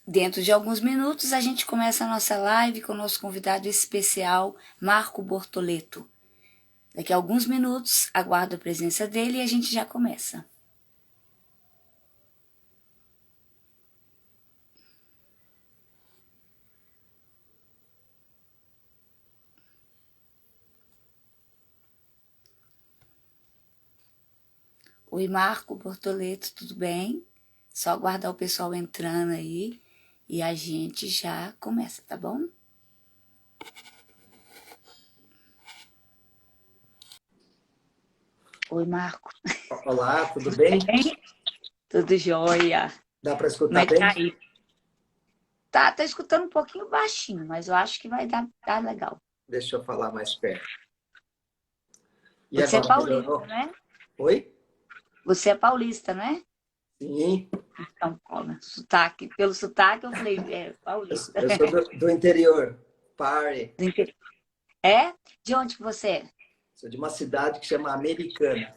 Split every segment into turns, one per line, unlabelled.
Dentro de alguns minutos, a gente começa a nossa live com o nosso convidado especial, Marco Bortoleto. Daqui a alguns minutos, aguardo a presença dele e a gente já começa. Oi, Marco Bortoleto, tudo bem? Só aguardar o pessoal entrando aí e a gente já começa, tá bom? Oi, Marco.
Olá, tudo bem?
Tudo jóia.
Dá para
Como
escutar
é que tá
bem?
aí? Tá escutando um pouquinho baixinho, mas eu acho que vai dar legal.
Deixa eu falar mais perto. E
Você é
agora
paulista,
melhorou?
né?
Oi?
Você é paulista, né?
Sim,
Então, sotaque. Pelo sotaque, eu falei, é
eu,
paulista.
eu sou do interior, Pare.
É? De onde que você é?
Sou de uma cidade que chama Americana.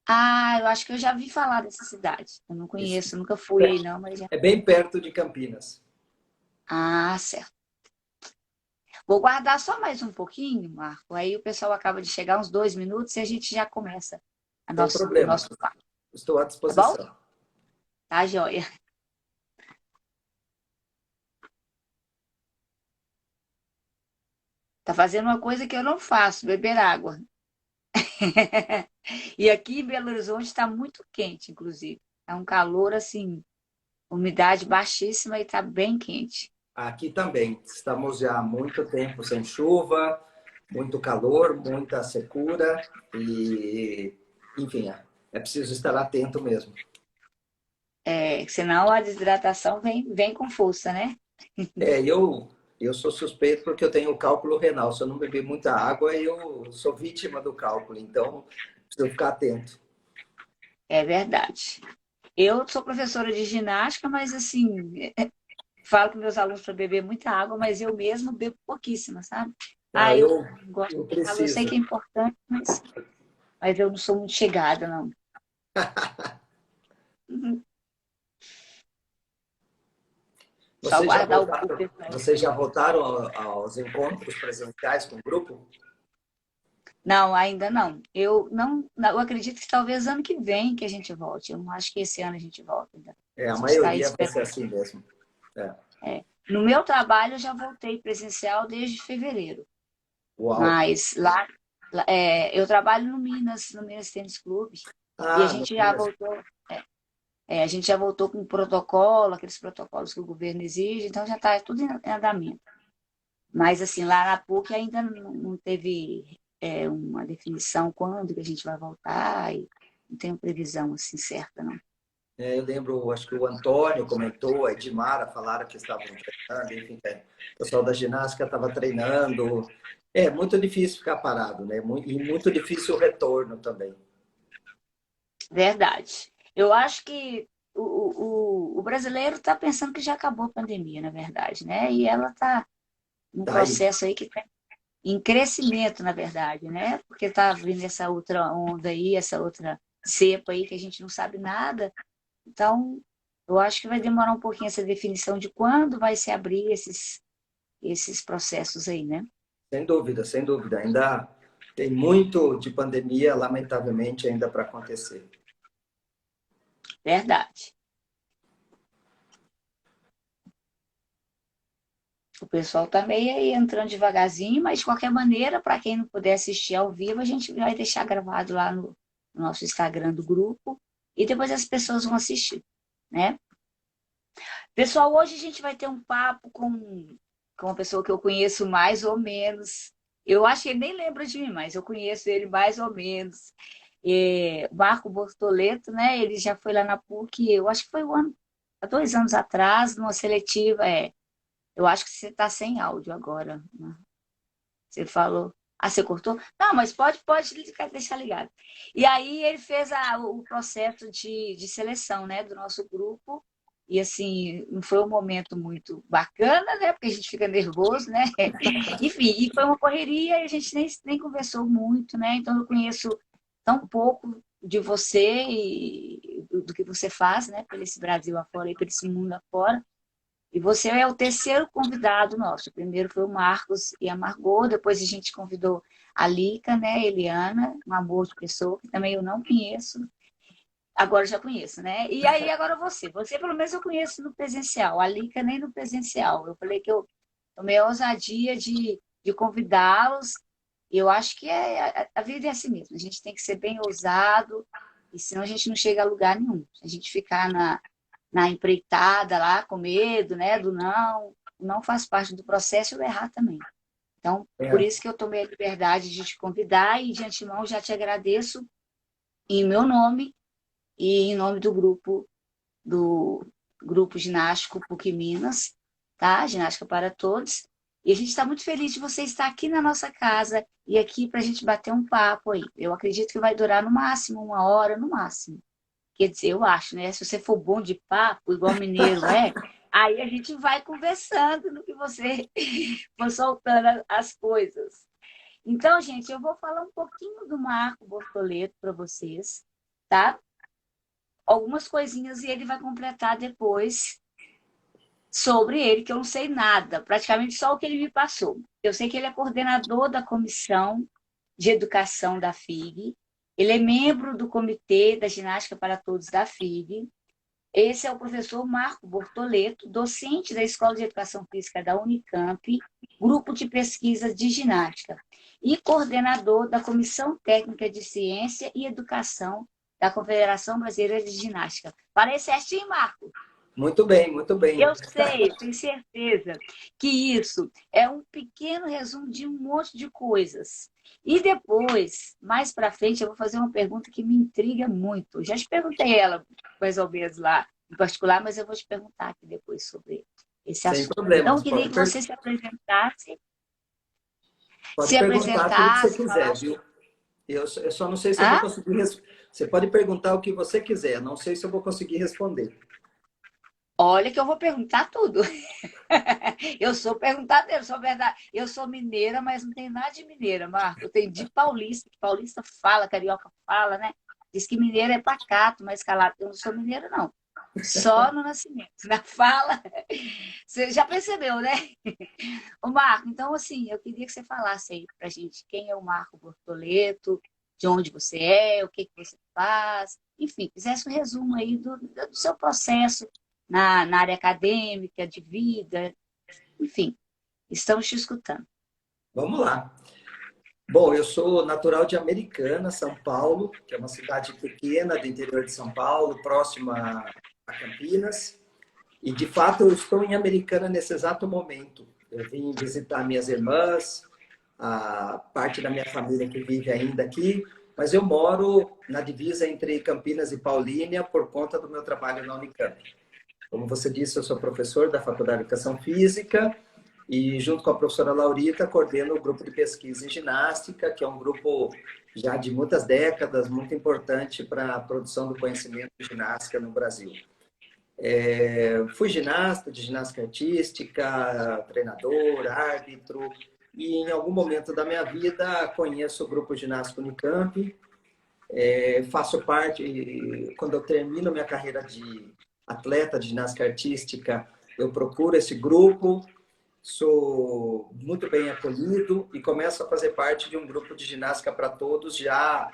Ah, eu acho que eu já vi falar dessa cidade. Eu não
Isso.
conheço, nunca fui aí não, mas já.
É bem perto de Campinas.
Ah, certo. Vou guardar só mais um pouquinho, Marco. Aí o pessoal acaba de chegar, uns 2 minutos, e a gente já começa
Sem
o
problema.
nosso papo,
Estou à
tá bom?
disposição.
Tá, joia. Tá fazendo uma coisa que eu não faço, beber água. E aqui em Belo Horizonte está muito quente, inclusive. É um calor assim, umidade baixíssima e está bem quente.
Aqui também. Estamos já há muito tempo sem chuva, muito calor, muita secura e, enfim, é preciso estar atento mesmo.
É, senão a desidratação vem com força, né?
É, eu sou suspeito porque eu tenho cálculo renal. Se eu não beber muita água, eu sou vítima do cálculo. Então, preciso ficar atento.
É verdade. Eu sou professora de ginástica, mas assim, falo com meus alunos para beber muita água, mas eu mesma bebo pouquíssima, sabe?
Ah,
Ah, eu gosto
eu
de água, eu sei
preciso.
que é importante, mas eu não sou muito chegada, não. Uhum. Só guardar o pessoal.
Vocês já voltaram aos encontros presenciais com o grupo?
Não, ainda não. Eu acredito que talvez ano que vem que a gente volte. Eu não acho que esse ano a gente volta ainda.
É,
A
a
gente está aí
maioria vai
esperando.
ser assim mesmo. É.
É. No meu trabalho, eu já voltei presencial desde fevereiro.
Uau!
Mas eu trabalho no Minas Tênis Clube. E a
Ah, no
gente já
Minas.
voltou. A gente já voltou com protocolo, aqueles protocolos que o governo exige, então já está tudo em andamento. Mas, assim, lá na PUC ainda não teve uma definição quando que a gente vai voltar, e não tenho previsão, assim, certa, não.
É, eu lembro, acho que o Antônio comentou, a Edmara falaram que estavam treinando, enfim, o pessoal da ginástica estava treinando. É muito difícil ficar parado, né? E muito difícil o retorno também.
Verdade. Eu acho que o brasileiro está pensando que já acabou a pandemia, na verdade, né? E ela está num
Tá aí.
processo aí que está em crescimento, na verdade, né? Porque está vindo essa outra onda aí, essa outra cepa aí que a gente não sabe nada. Então, eu acho que vai demorar um pouquinho essa definição de quando vai se abrir esses processos aí, né?
Sem dúvida, sem dúvida. Ainda tem muito de pandemia, lamentavelmente, ainda para acontecer.
Verdade. O pessoal está meio aí entrando devagarzinho, mas de qualquer maneira, para quem não puder assistir ao vivo, a gente vai deixar gravado lá no nosso Instagram do grupo e depois as pessoas vão assistir, né? Pessoal, hoje a gente vai ter um papo com uma pessoa que eu conheço mais ou menos. Eu acho que ele nem lembra de mim, mas eu conheço ele mais ou menos. Marco Bortoleto, né? Ele já foi lá na PUC, eu acho que foi há 2 anos atrás, numa seletiva. Eu acho que você está sem áudio agora, né? Você falou. Ah, você cortou? Não, mas pode deixar ligado. E aí ele fez o processo de seleção, né, do nosso grupo. E assim, não foi um momento muito bacana, né? Porque a gente fica nervoso, né? Enfim, e foi uma correria e a gente nem conversou muito, né? Então eu conheço tão pouco de você e do que você faz, né? Por esse Brasil afora e por esse mundo afora. E você é o terceiro convidado nosso. O primeiro foi o Marcos e a Margot, depois a gente convidou a Lica, né, Eliana, um amor de pessoa, que também eu não conheço. Agora eu já conheço, né? E aí agora você. Você pelo menos eu conheço no presencial. A Lica nem no presencial. Eu falei que eu tomei a ousadia de convidá-los. E eu acho que a vida é assim mesmo. A gente tem que ser bem ousado, e senão a gente não chega a lugar nenhum. Se a gente ficar na empreitada lá, com medo, né, do não, o não faz parte do processo e o errar também. Então, por
É,
isso que eu tomei a liberdade de te convidar e de antemão já te agradeço em meu nome e em nome do grupo ginástico PUC Minas, tá? Ginástica para Todos. E a gente está muito feliz de você estar aqui na nossa casa e aqui para a gente bater um papo aí. Eu acredito que vai durar no máximo 1 hora, no máximo. Quer dizer, eu acho, né? Se você for bom de papo, igual mineiro é, aí a gente vai conversando no que você for soltando as coisas. Então, gente, eu vou falar um pouquinho do Marco Bortoleto para vocês, tá? Algumas coisinhas e ele vai completar depois sobre ele, que eu não sei nada, praticamente só o que ele me passou. Eu sei que ele é coordenador da comissão de educação da FIG, ele é membro do comitê da ginástica para todos da FIG. Esse é o professor Marco Bortoleto, docente da Escola de Educação Física da Unicamp, grupo de pesquisa de ginástica, e coordenador da Comissão Técnica de Ciência e Educação da Confederação Brasileira de Ginástica. Parece certinho, Marco?
muito bem, muito bem.
Eu sei, tenho certeza que isso é um pequeno resumo de um monte de coisas. E depois, mais para frente, eu vou fazer uma pergunta que me intriga muito. Já te perguntei ela mais ou menos lá em particular, mas eu vou te perguntar aqui depois sobre esse
Sem
assunto. Então, eu
problemas.
queria que você
Pode
se
perguntar tudo que você
apresentasse,
quiser,
falasse.
viu? Eu só não sei se eu vou
Hã?
conseguir. Você pode perguntar o que você quiser, não sei se eu vou conseguir responder.
Olha que eu vou perguntar tudo. Eu sou perguntadeira, sou verdade. Eu sou mineira, mas não tenho nada de mineira, Marco. Eu tenho de paulista, que paulista fala, carioca fala, né? Diz que mineiro é pacato, mas calado. Eu não sou mineira, não. Só no nascimento. Na fala, você já percebeu, né? O Marco, então, assim, eu queria que você falasse aí pra gente quem é o Marco Bortoleto, de onde você é, o que que você faz, enfim, fizesse um resumo aí do seu processo na área acadêmica, de vida, enfim, estamos te escutando.
Vamos lá. Bom, eu sou natural de Americana, São Paulo, que é uma cidade pequena do interior de São Paulo, próxima a Campinas. E, de fato, eu estou em Americana nesse exato momento. Eu vim visitar minhas irmãs, a parte da minha família que vive ainda aqui, mas eu moro na divisa entre Campinas e Paulínia por conta do meu trabalho na Unicamp. Como você disse, eu sou professor da Faculdade de Educação Física e, junto com a professora Laurita, coordeno o grupo de pesquisa em ginástica, que é um grupo já de muitas décadas, muito importante para a produção do conhecimento de ginástica no Brasil. Fui ginasta, de ginástica artística, treinador, árbitro, e em algum momento da minha vida conheço o grupo ginástico Unicamp, faço parte, quando eu termino minha carreira de atleta de ginástica artística, eu procuro esse grupo, sou muito bem acolhido e começo a fazer parte de um grupo de ginástica para todos já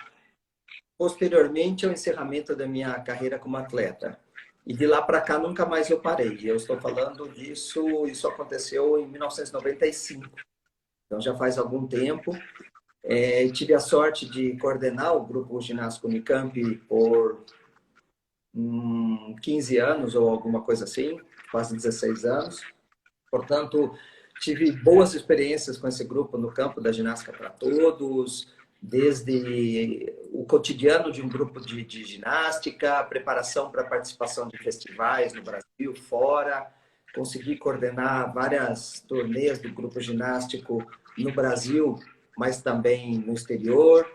posteriormente ao encerramento da minha carreira como atleta. E de lá para cá nunca mais eu parei. Eu estou falando disso, isso aconteceu em 1995. Então já faz algum tempo. Tive a sorte de coordenar o grupo ginástico Unicamp por 15 anos ou alguma coisa assim, quase 16 anos. Portanto, tive boas experiências com esse grupo no campo da ginástica para todos, desde o cotidiano de um grupo de ginástica, a preparação para a participação de festivais no Brasil, fora, consegui coordenar várias turnês do grupo ginástico no Brasil, mas também no exterior.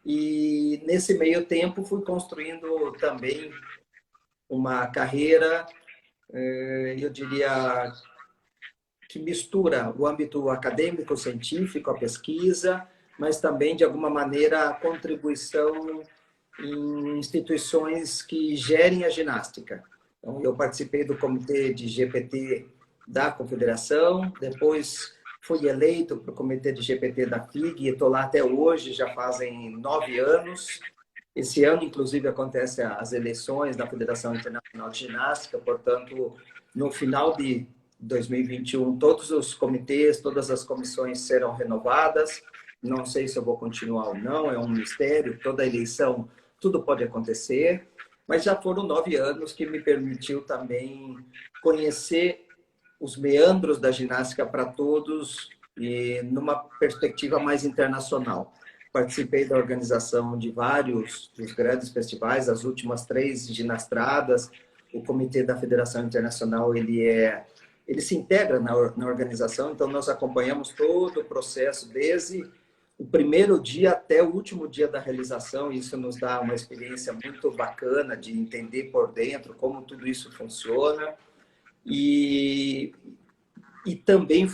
E nesse meio tempo fui construindo também uma carreira, eu diria, que mistura o âmbito acadêmico, científico, a pesquisa, mas também, de alguma maneira, a contribuição em instituições que gerem a ginástica. Então, eu participei do comitê de GPT da Confederação, depois fui eleito para o comitê de GPT da FIG, e estou lá até hoje, já fazem 9 anos. Esse ano, inclusive, acontecem as eleições da Federação Internacional de Ginástica, portanto, no final de 2021, todos os comitês, todas as comissões serão renovadas. Não sei se eu vou continuar ou não, é um mistério, toda eleição, tudo pode acontecer, mas já foram 9 anos que me permitiu também conhecer os meandros da ginástica para todos e numa perspectiva mais internacional. Participei da organização de vários dos grandes festivais, as últimas 3 ginastradas. O comitê da Federação Internacional ele se integra na organização, então nós acompanhamos todo o processo desde o primeiro dia até o último dia da realização. Isso nos dá uma experiência muito bacana de entender por dentro como tudo isso funciona. E também,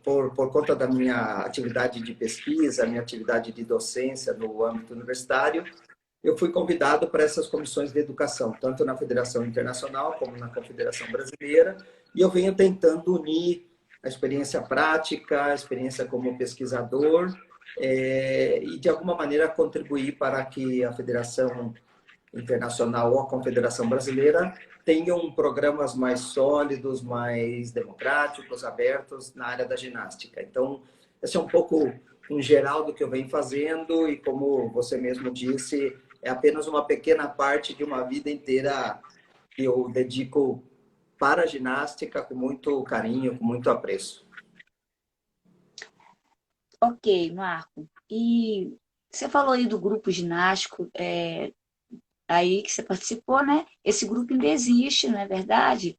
por conta da minha atividade de pesquisa, minha atividade de docência no âmbito universitário, eu fui convidado para essas comissões de educação, tanto na Federação Internacional como na Confederação Brasileira, e eu venho tentando unir a experiência prática, a experiência como pesquisador, e de alguma maneira contribuir para que a Federação Internacional ou a Confederação Brasileira tenham programas mais sólidos, mais democráticos, abertos na área da ginástica. Então, esse é um pouco um geral do que eu venho fazendo, e como você mesmo disse, é apenas uma pequena parte de uma vida inteira que eu dedico para a ginástica com muito carinho, com muito apreço.
Ok, Marco. E você falou aí do grupo ginástico, aí que você participou, né? Esse grupo ainda existe, não é verdade?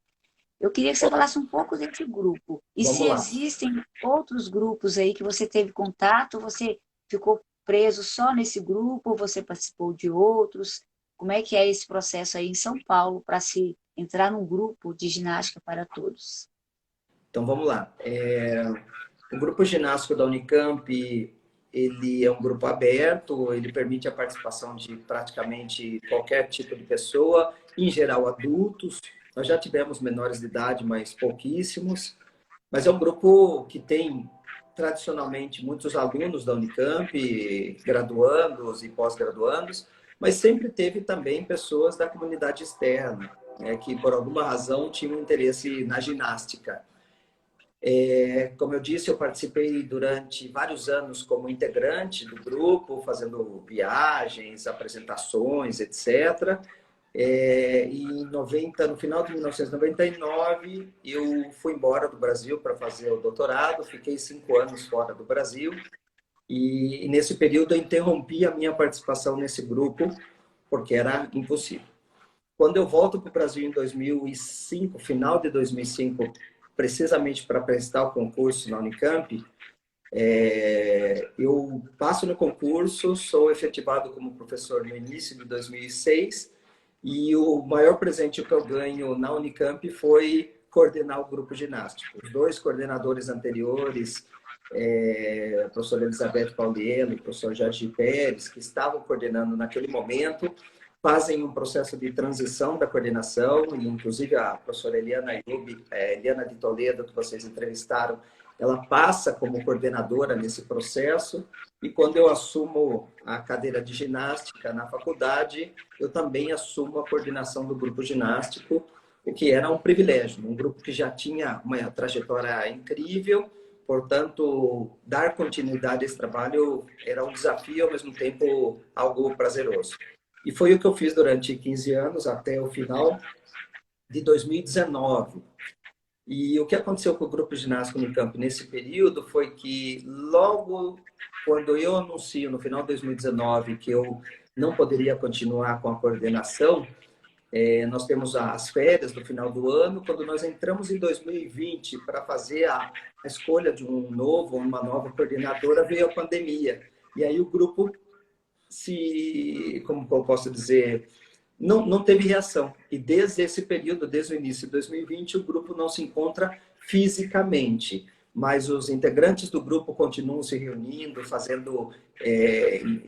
Eu queria que você falasse um pouco desse grupo. E se
Vamos lá.
existem outros grupos aí que você teve contato, você ficou preso só nesse grupo, ou você participou de outros? Como é que é esse processo aí em São Paulo para se entrar num grupo de ginástica para todos?
Então, vamos lá. O grupo ginástico da Unicamp, ele é um grupo aberto, ele permite a participação de praticamente qualquer tipo de pessoa, em geral adultos. Nós já tivemos menores de idade, mas pouquíssimos. Mas é um grupo que tem, tradicionalmente, muitos alunos da Unicamp, graduandos e pós-graduandos, mas sempre teve também pessoas da comunidade externa, né, que por alguma razão tinham interesse na ginástica. Como eu disse, eu participei durante vários anos como integrante do grupo, fazendo viagens, apresentações, etc. E no final de 1999, eu fui embora do Brasil para fazer o doutorado, fiquei 5 anos fora do Brasil, e nesse período eu interrompi a minha participação nesse grupo, porque era impossível. Quando eu volto para o Brasil em 2005, final de 2005, precisamente para prestar o concurso na Unicamp, eu passo no concurso, sou efetivado como professor no início de 2006, e o maior presente que eu ganho na Unicamp foi coordenar o grupo ginástico. Os 2 coordenadores anteriores, a professora Elizabeth Pauliello e o professor Jorge Pérez, que estavam coordenando naquele momento, fazem um processo de transição da coordenação, e inclusive a professora Eliana Ayub, Eliana de Toledo, que vocês entrevistaram, ela passa como coordenadora nesse processo, e quando eu assumo a cadeira de ginástica na faculdade, eu também assumo a coordenação do grupo ginástico, o que era um privilégio, um grupo que já tinha uma trajetória incrível, portanto, dar continuidade a esse trabalho era um desafio e, ao mesmo tempo, algo prazeroso. E foi o que eu fiz durante 15 anos, até o final de 2019. E o que aconteceu com o grupo ginástico Unicamp nesse período foi que, logo quando eu anuncio, no final de 2019, que eu não poderia continuar com a coordenação, nós temos as férias do final do ano. Quando nós entramos em 2020 para fazer a escolha de uma nova coordenadora, veio a pandemia. E aí o grupo como eu posso dizer, não teve reação. E desde esse período, desde o início de 2020, o grupo não se encontra fisicamente, mas os integrantes do grupo continuam se reunindo, fazendo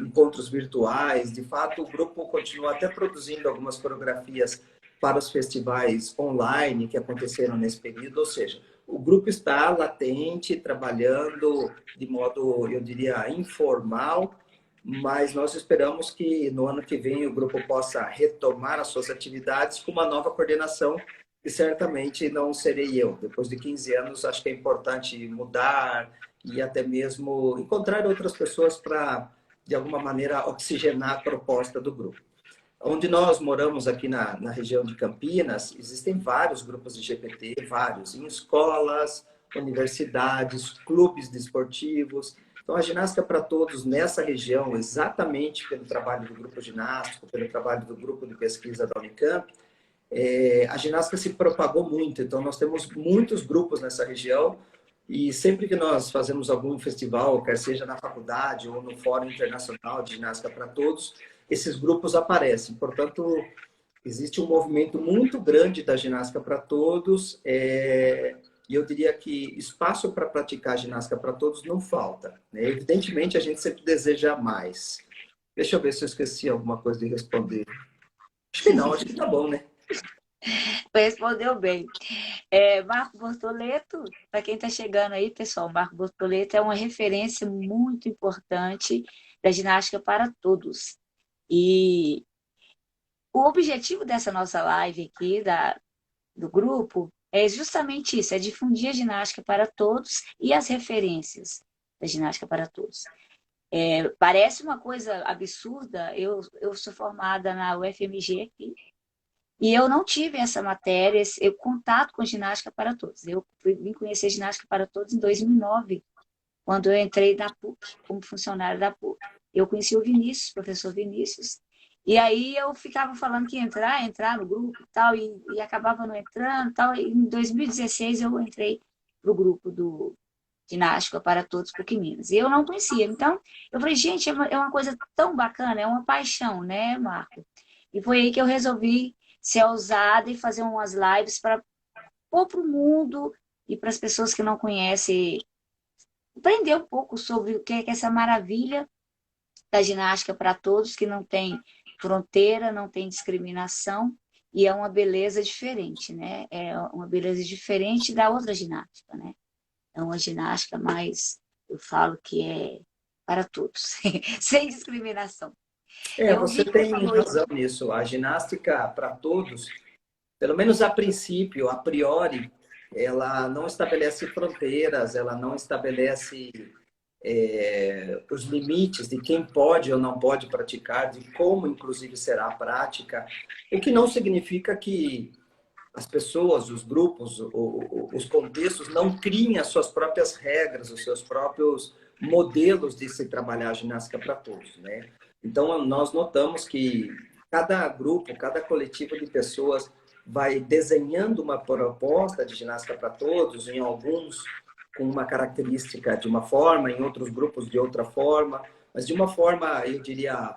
encontros virtuais. De fato, o grupo continua até produzindo algumas coreografias para os festivais online que aconteceram nesse período, ou seja, o grupo está latente, trabalhando de modo, eu diria, informal, mas nós esperamos que no ano que vem o grupo possa retomar as suas atividades com uma nova coordenação, que certamente não serei eu. Depois de 15 anos, acho que é importante mudar e até mesmo encontrar outras pessoas para, de alguma maneira, oxigenar a proposta do grupo. Onde nós moramos aqui na região de Campinas, existem vários grupos de GPT, vários, em escolas, universidades, clubes desportivos. Então, a Ginástica para Todos nessa região, exatamente pelo trabalho do grupo ginástico, pelo trabalho do grupo de pesquisa da Unicamp, a ginástica se propagou muito. Então, nós temos muitos grupos nessa região e sempre que nós fazemos algum festival, quer seja na faculdade ou no Fórum Internacional de Ginástica para Todos, esses grupos aparecem. Portanto, existe um movimento muito grande da ginástica para todos, e eu diria que espaço para praticar ginástica para todos não falta, né? Evidentemente, a gente sempre deseja mais. Deixa eu ver se eu esqueci alguma coisa de responder. Acho que não, acho que tá bom, né?
Respondeu bem. Marco Bortoleto, para quem está chegando aí, pessoal, Marco Bortoleto é uma referência muito importante da ginástica para todos. E o objetivo dessa nossa live aqui, do grupo, é justamente isso, é difundir a ginástica para todos e as referências da ginástica para todos. Parece uma coisa absurda, eu sou formada na UFMG aqui, e eu não tive essa matéria, esse contato com ginástica para todos. Eu vim conhecer ginástica para todos em 2009, quando eu entrei na PUC, como funcionária da PUC. Eu conheci o Vinícius, professor Vinícius, e aí eu ficava falando que ia entrar no grupo e tal, e acabava não entrando e tal. E em 2016 eu entrei para o grupo do Ginástica para Todos PUC Minas. E eu não conhecia. Então, eu falei, gente, é uma coisa tão bacana, é uma paixão, né, Marco? E foi aí que eu resolvi ser ousada e fazer umas lives para pôr para o mundo e para as pessoas que não conhecem, aprender um pouco sobre o que é essa maravilha da ginástica para todos, que não tem fronteira, não tem discriminação, e é uma beleza diferente, né? É uma beleza diferente da outra ginástica, né? É uma ginástica mais, eu falo que é para todos, sem discriminação. Eu
Você
vi que você
tem
falou isso.
razão nisso. A ginástica para todos, pelo menos a princípio, a priori, ela não estabelece fronteiras, ela não estabelece os limites de quem pode ou não pode praticar, de como, inclusive, será a prática, o que não significa que as pessoas, os grupos, os contextos não criem as suas próprias regras, os seus próprios modelos de se trabalhar a ginástica para todos, né? Então, nós notamos que cada grupo, cada coletivo de pessoas vai desenhando uma proposta de ginástica para todos, em alguns com uma característica de uma forma, em outros grupos de outra forma, mas de uma forma, eu diria,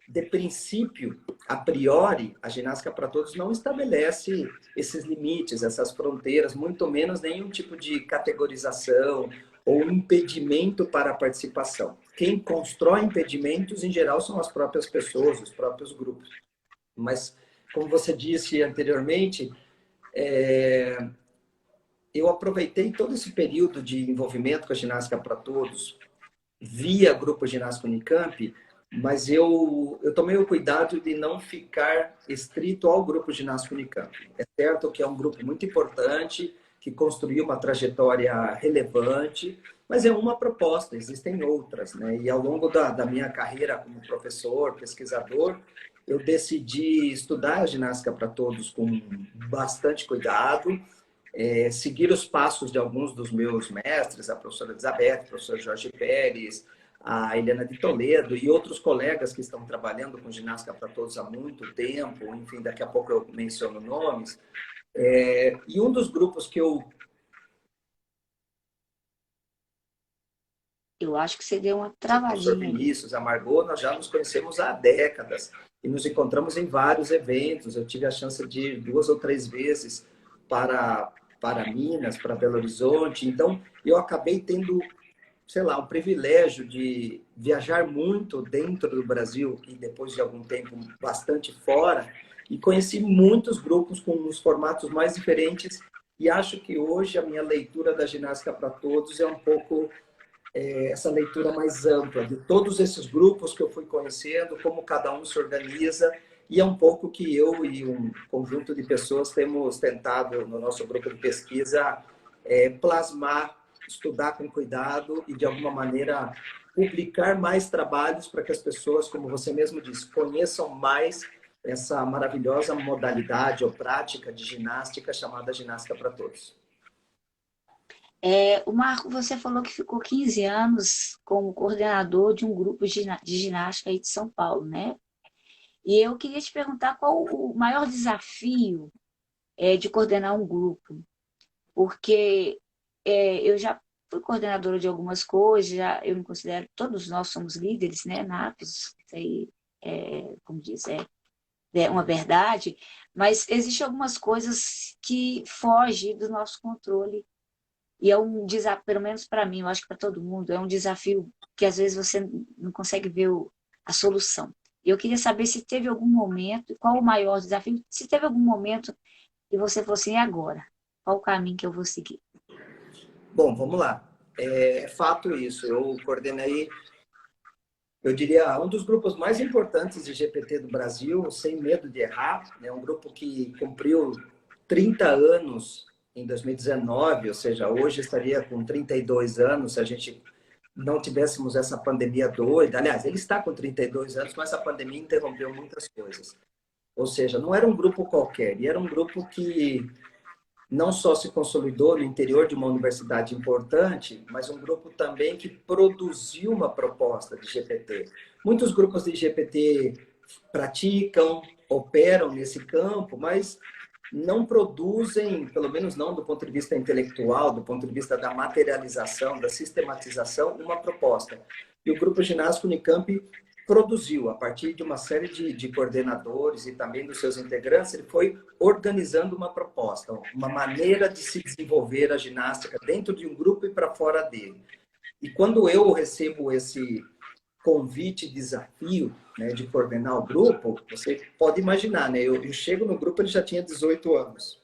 de princípio, a priori, a ginástica para todos não estabelece esses limites, essas fronteiras, muito menos nenhum tipo de categorização ou impedimento para a participação. Quem constrói impedimentos, em geral, são as próprias pessoas, os próprios grupos. Mas, como você disse anteriormente, eu aproveitei todo esse período de envolvimento com a ginástica para todos, via Grupo Ginástico Unicamp, mas eu tomei o cuidado de não ficar estrito ao Grupo Ginástico Unicamp. É certo que é um grupo muito importante, que construiu uma trajetória relevante, mas é uma proposta, existem outras, né? E ao longo da minha carreira como professor, pesquisador, eu decidi estudar a ginástica para todos com bastante cuidado, seguir os passos de alguns dos meus mestres, a professora Elizabeth, o professor Jorge Pérez, a Helena de Toledo e outros colegas que estão trabalhando com ginástica para todos há muito tempo, enfim, daqui a pouco eu menciono nomes. E um dos grupos que
Eu acho que você deu uma
o professor
travadinha aí.
Vinícius, a Margot, nós já nos conhecemos há décadas e nos encontramos em vários eventos. Eu tive a chance de ir 2 ou 3 vezes para Minas, para Belo Horizonte. Então, eu acabei tendo sei lá, o privilégio de viajar muito dentro do Brasil e depois de algum tempo bastante fora, e conheci muitos grupos com os formatos mais diferentes, e acho que hoje a minha leitura da Ginástica para Todos é um pouco essa leitura mais ampla de todos esses grupos que eu fui conhecendo, como cada um se organiza, e é um pouco que eu e um conjunto de pessoas temos tentado no nosso grupo de pesquisa plasmar, estudar com cuidado e de alguma maneira publicar mais trabalhos para que as pessoas, como você mesmo disse, conheçam mais essa maravilhosa modalidade ou prática de ginástica chamada Ginástica para Todos.
O Marco, você falou que ficou 15 anos como coordenador de um grupo de ginástica aí de São Paulo, né? E eu queria te perguntar qual o maior desafio de coordenar um grupo, porque eu já fui coordenadora de algumas coisas, eu me considero, todos nós somos líderes, né, natos, isso aí, como diz, é uma verdade, mas existem algumas coisas que fogem do nosso controle. E é um desafio, pelo menos para mim, eu acho que para todo mundo, é um desafio que às vezes você não consegue ver a solução. E eu queria saber se teve algum momento, qual o maior desafio, se teve algum momento que você falou assim, e agora? Qual o caminho que eu vou seguir?
Bom, vamos lá. É fato isso. Eu coordenei, eu diria, um dos grupos mais importantes de GPT do Brasil, sem medo de errar. É um grupo que cumpriu 30 anos em 2019, ou seja, hoje estaria com 32 anos se a gente não tivéssemos essa pandemia doida. Aliás, ele está com 32 anos, mas a pandemia interrompeu muitas coisas. Ou seja, não era um grupo qualquer, e era um grupo que não só se consolidou no interior de uma universidade importante, mas um grupo também que produziu uma proposta de GPT. Muitos grupos de GPT praticam, operam nesse campo, mas não produzem, pelo menos não do ponto de vista intelectual, do ponto de vista da materialização, da sistematização, uma proposta. E o Grupo Ginásio Unicamp produziu, a partir de uma série de coordenadores e também dos seus integrantes, ele foi organizando uma proposta, uma maneira de se desenvolver a ginástica dentro de um grupo e para fora dele. E quando eu recebo esse convite, desafio, né, de coordenar o grupo, você pode imaginar, né? Eu chego no grupo, ele já tinha 18 anos.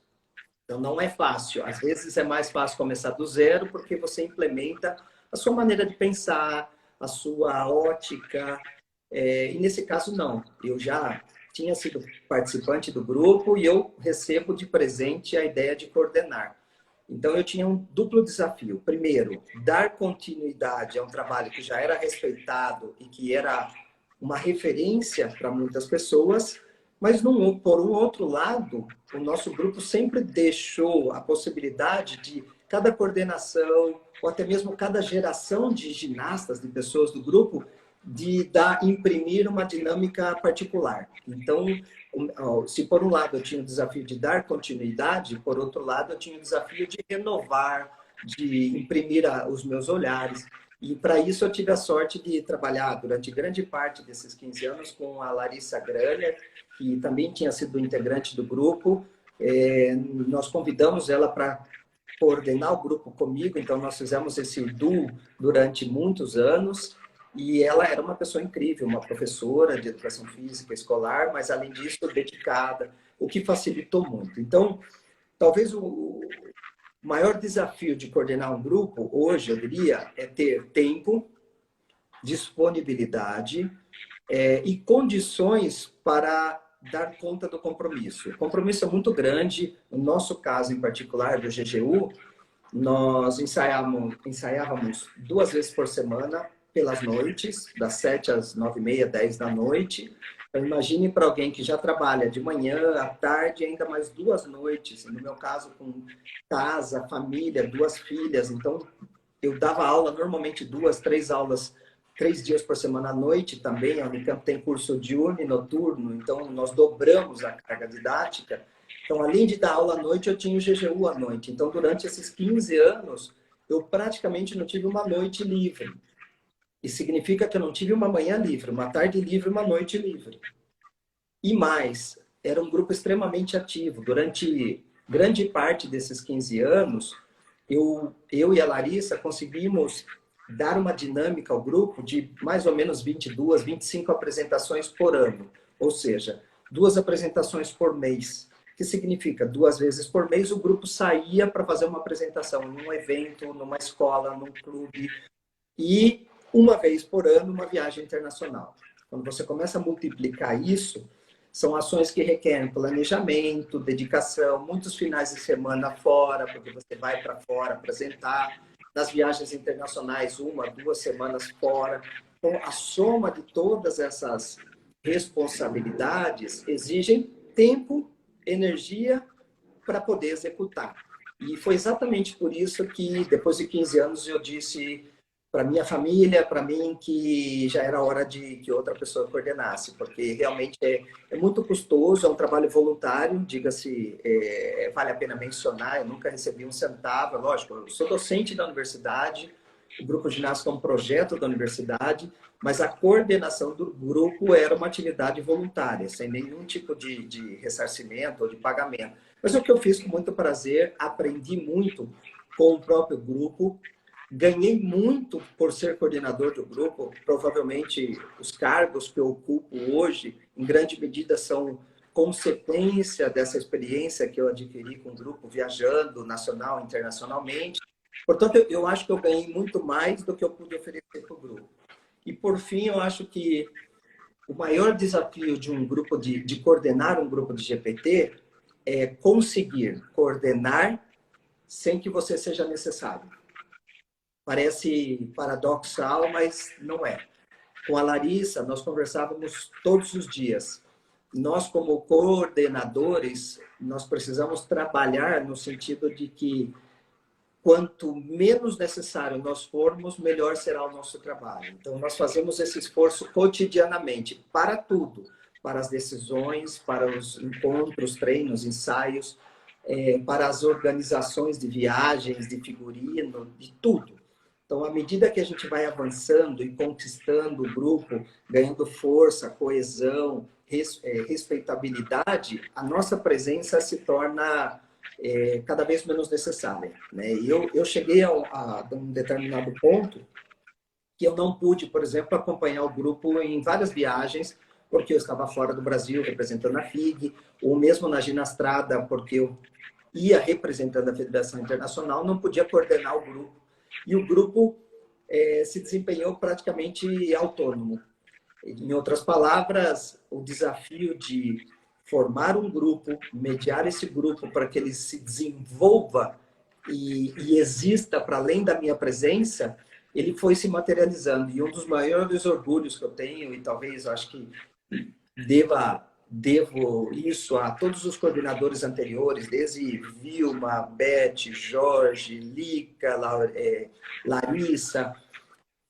Então, não é fácil. Às vezes é mais fácil começar do zero, porque você implementa a sua maneira de pensar, a sua ótica. E nesse caso, não. Eu já tinha sido participante do grupo e eu recebo de presente a ideia de coordenar. Então, eu tinha um duplo desafio. Primeiro, dar continuidade a um trabalho que já era respeitado e que era uma referência para muitas pessoas, mas, por um outro lado, o nosso grupo sempre deixou a possibilidade de cada coordenação, ou até mesmo cada geração de ginastas, de pessoas do grupo, de imprimir uma dinâmica particular. Então, se por um lado eu tinha o desafio de dar continuidade, por outro lado eu tinha o desafio de renovar, de imprimir os meus olhares. E para isso eu tive a sorte de trabalhar durante grande parte desses 15 anos com a Larissa Graner, que também tinha sido integrante do grupo. Nós convidamos ela para coordenar o grupo comigo, então nós fizemos esse duo durante muitos anos. E ela era uma pessoa incrível, uma professora de educação física escolar, mas além disso dedicada, o que facilitou muito. Então, talvez o maior desafio de coordenar um grupo hoje, eu diria, é ter tempo, disponibilidade e condições para dar conta do compromisso. O compromisso é muito grande. No nosso caso em particular do GGU, nós ensaiávamos 2 vezes por semana, pelas noites, das 7 às 9h30, 10 da noite. Então, imagine para alguém que já trabalha de manhã, à tarde, ainda mais 2 noites. No meu caso, com casa, família, 2 filhas. Então, eu dava aula, normalmente 2, 3 aulas, 3 dias por semana à noite também. A Unicamp tem curso diurno e noturno, então nós dobramos a carga didática. Então, além de dar aula à noite, eu tinha o GGU à noite. Então, durante esses 15 anos, eu praticamente não tive uma noite livre. E significa que eu não tive uma manhã livre, uma tarde livre, uma noite livre. E mais, era um grupo extremamente ativo. Durante grande parte desses 15 anos, eu e a Larissa conseguimos dar uma dinâmica ao grupo de mais ou menos 22, 25 apresentações por ano. Ou seja, 2 apresentações por mês. Que significa 2 vezes por mês o grupo saía para fazer uma apresentação num evento, numa escola, num clube. E 1 vez por ano uma viagem internacional. Quando você começa a multiplicar isso, são ações que requerem planejamento, dedicação, muitos finais de semana fora, porque você vai para fora apresentar. Nas viagens internacionais, 1, 2 semanas fora. Então, a soma de todas essas responsabilidades exigem tempo, energia para poder executar. E foi exatamente por isso que, depois de 15 anos, eu disse para minha família, para mim, que já era hora de que outra pessoa coordenasse, porque realmente é muito custoso, é um trabalho voluntário, diga-se, vale a pena mencionar, eu nunca recebi um centavo, lógico, eu sou docente da universidade, o Grupo Ginástico é um projeto da universidade, mas a coordenação do grupo era uma atividade voluntária, sem nenhum tipo de ressarcimento ou de pagamento. Mas o que eu fiz com muito prazer, aprendi muito com o próprio grupo, ganhei muito por ser coordenador do grupo. Provavelmente os cargos que eu ocupo hoje, em grande medida, são consequência dessa experiência que eu adquiri com o grupo, viajando nacional e internacionalmente. Portanto, eu acho que eu ganhei muito mais do que eu pude oferecer para o grupo. E, por fim, eu acho que o maior desafio de um grupo, de coordenar um grupo de GPT, é conseguir coordenar sem que você seja necessário. Parece paradoxal, mas não é. Com a Larissa, nós conversávamos todos os dias. Nós, como coordenadores, nós precisamos trabalhar no sentido de que quanto menos necessário nós formos, melhor será o nosso trabalho. Então, nós fazemos esse esforço cotidianamente, para tudo. Para as decisões, para os encontros, treinos, ensaios, para as organizações de viagens, de figurino, de tudo. Então, à medida que a gente vai avançando e conquistando o grupo, ganhando força, coesão, respeitabilidade, a nossa presença se torna cada vez menos necessária, né? E eu cheguei a um determinado ponto que eu não pude, por exemplo, acompanhar o grupo em várias viagens, porque eu estava fora do Brasil, representando a FIG, ou mesmo na Ginastrada, porque eu ia representando a Federação Internacional, não podia coordenar o grupo. E o grupo se desempenhou praticamente autônomo. Em outras palavras, o desafio de formar um grupo, mediar esse grupo para que ele se desenvolva e exista para além da minha presença, ele foi se materializando. E um dos maiores orgulhos que eu tenho, e talvez eu acho que devo isso a todos os coordenadores anteriores, desde Vilma, Beth, Jorge, Lica, Larissa,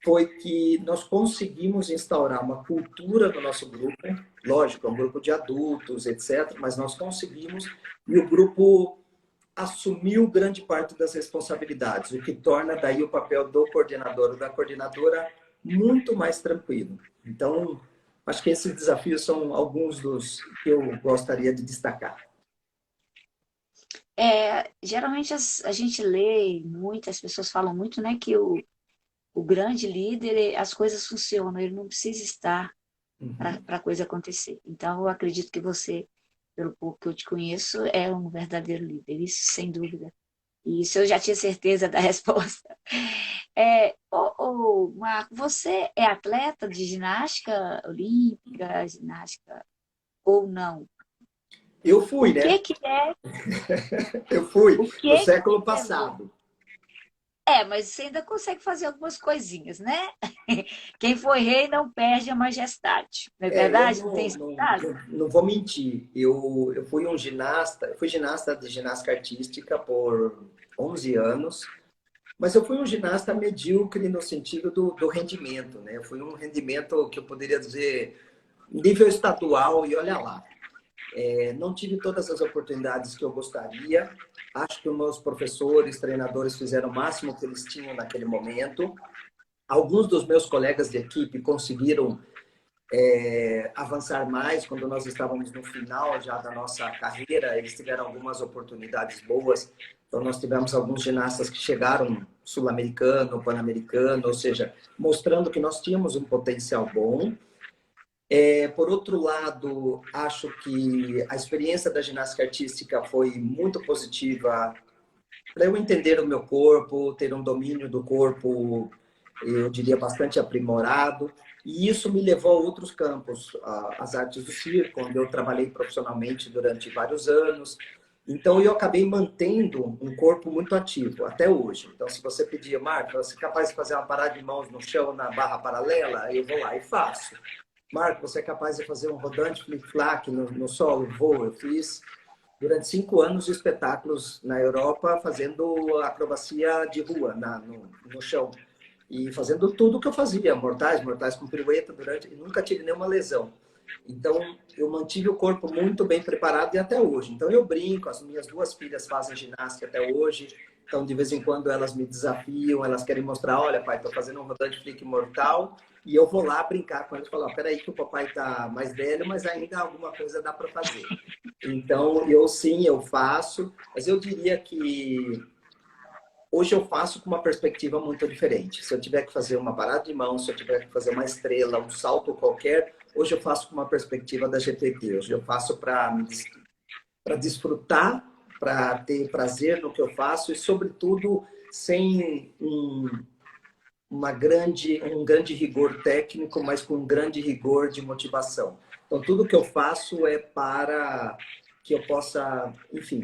foi que nós conseguimos instaurar uma cultura no nosso grupo. Lógico, é um grupo de adultos, etc., mas nós conseguimos, e o grupo assumiu grande parte das responsabilidades, o que torna daí o papel do coordenador ou da coordenadora muito mais tranquilo. Então, acho que esses desafios são alguns dos que eu gostaria de destacar.
Geralmente a gente lê muito, as pessoas falam muito, né, que o grande líder, as coisas funcionam, ele não precisa estar para a coisa acontecer. Então, eu acredito que você, pelo pouco que eu te conheço, é um verdadeiro líder, isso sem dúvida. E isso eu já tinha certeza da resposta. Marco, você é atleta de ginástica olímpica, ginástica ou não?
Eu fui,
O
né?
que é?
Eu fui
O
no
que
século
é?
passado.
Mas você ainda consegue fazer algumas coisinhas, né? Quem foi rei não perde a majestade. Não é
Eu
verdade? Não tem esse ditado?
não vou mentir. Eu fui um ginasta, fui ginasta de ginástica artística por 11 anos, mas eu fui um ginasta medíocre no sentido do rendimento, né? Eu fui um rendimento que eu poderia dizer nível estadual e olha lá. Não tive todas as oportunidades que eu gostaria. Acho que os meus professores, treinadores fizeram o máximo que eles tinham naquele momento. Alguns dos meus colegas de equipe conseguiram avançar mais. Quando nós estávamos no final já da nossa carreira, eles tiveram algumas oportunidades boas. Então, nós tivemos alguns ginastas que chegaram sul-americano, pan-americano, ou seja, mostrando que nós tínhamos um potencial bom. Por outro lado, acho que a experiência da ginástica artística foi muito positiva para eu entender o meu corpo, ter um domínio do corpo, eu diria, bastante aprimorado. E isso me levou a outros campos, as artes do circo, onde eu trabalhei profissionalmente durante vários anos. Então, eu acabei mantendo um corpo muito ativo até hoje. Então, se você pedir, Marco, você é capaz de fazer uma parada de mãos no chão na barra paralela? Eu vou lá e faço. Marco, você é capaz de fazer um rodante flick-flack no solo? Vou, eu fiz durante 5 anos espetáculos na Europa fazendo acrobacia de rua no chão. E fazendo tudo o que eu fazia, mortais com pirueta e nunca tive nenhuma lesão. Então, eu mantive o corpo muito bem preparado e até hoje. Então, eu brinco, as minhas 2 filhas fazem ginástica até hoje. Então, de vez em quando, elas me desafiam, elas querem mostrar, olha, pai, estou fazendo um rodante flick mortal. E eu vou lá brincar com eles e falar, peraí que o papai está mais velho, mas ainda alguma coisa dá para fazer. Então, eu faço, mas eu diria que hoje eu faço com uma perspectiva muito diferente. Se eu tiver que fazer uma parada de mão, se eu tiver que fazer uma estrela, um salto qualquer, hoje eu faço com uma perspectiva da GPT. Hoje eu faço para desfrutar, para ter prazer no que eu faço e, sobretudo, sem um grande rigor técnico, mas com um grande rigor de motivação. Então, tudo que eu faço é para que eu possa, enfim,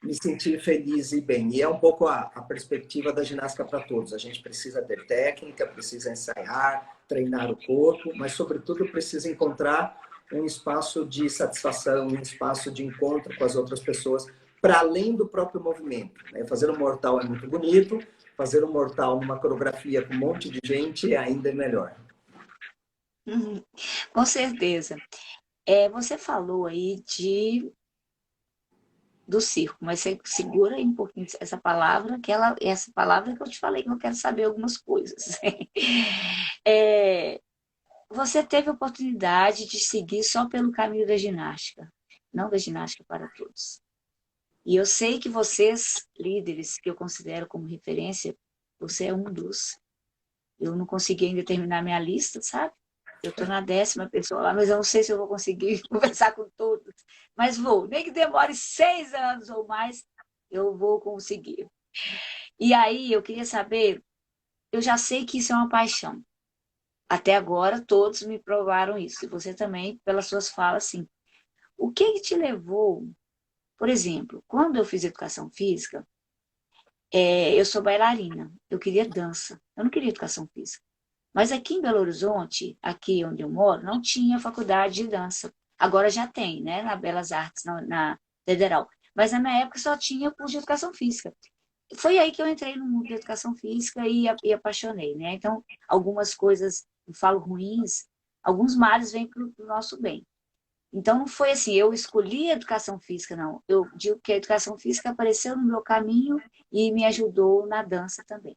me sentir feliz e bem. E é um pouco a perspectiva da ginástica para todos. A gente precisa ter técnica, precisa ensaiar, treinar o corpo, mas, sobretudo, precisa encontrar um espaço de satisfação, um espaço de encontro com as outras pessoas, para além do próprio movimento. Fazer um mortal é muito bonito, fazer um mortal numa coreografia com um monte de gente ainda é melhor.
Com certeza. Você falou aí do circo, mas você segura aí um pouquinho essa palavra, essa palavra que eu te falei que eu quero saber algumas coisas. Você teve a oportunidade de seguir só pelo caminho da ginástica, não da ginástica para todos. E eu sei que vocês, líderes, que eu considero como referência, você é um dos. Eu não consegui ainda terminar minha lista, sabe? Eu estou na 10ª pessoa lá, mas eu não sei se eu vou conseguir conversar com todos. Mas vou, nem que demore 6 anos ou mais, eu vou conseguir. E aí, eu queria saber, eu já sei que isso é uma paixão. Até agora, todos me provaram isso. E você também, pelas suas falas, sim. O que te levou, por exemplo, quando eu fiz educação física, eu sou bailarina, eu queria dança, eu não queria educação física. Mas aqui em Belo Horizonte, aqui onde eu moro, não tinha faculdade de dança. Agora já tem, né? Na Belas Artes, na Federal. Mas na minha época só tinha curso de educação física. Foi aí que eu entrei no mundo de educação física e apaixonei, né? Então, algumas coisas, eu falo ruins, alguns males vêm para o nosso bem. Então, não foi assim, eu escolhi a educação física, não. Eu digo que a educação física apareceu no meu caminho e me ajudou na dança também.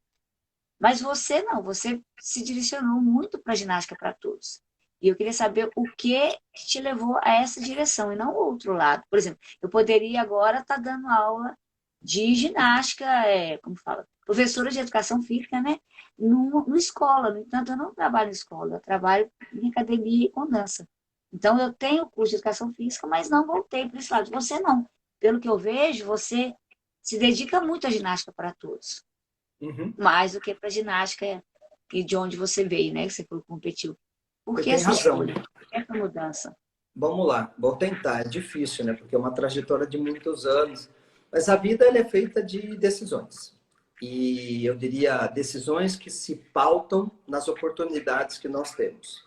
Mas você não, você se direcionou muito para a ginástica para todos. E eu queria saber o que te levou a essa direção e não o outro lado. Por exemplo, eu poderia agora estar dando aula de ginástica, como fala, professora de educação física, né? No escola. No entanto, eu não trabalho em escola, eu trabalho em academia e com dança. Então, eu tenho curso de educação física, mas não voltei para esse lado. Você não. Pelo que eu vejo, você se dedica muito à ginástica para todos.
Uhum.
Mais do que para a ginástica de onde você veio, né? Que você foi competiu. Por que essa
razão.
escolha? Por que essa mudança?
Vamos lá, vou tentar. É difícil, né? Porque é uma trajetória de muitos anos. Mas a vida ela é feita de decisões. E eu diria decisões que se pautam nas oportunidades que nós temos.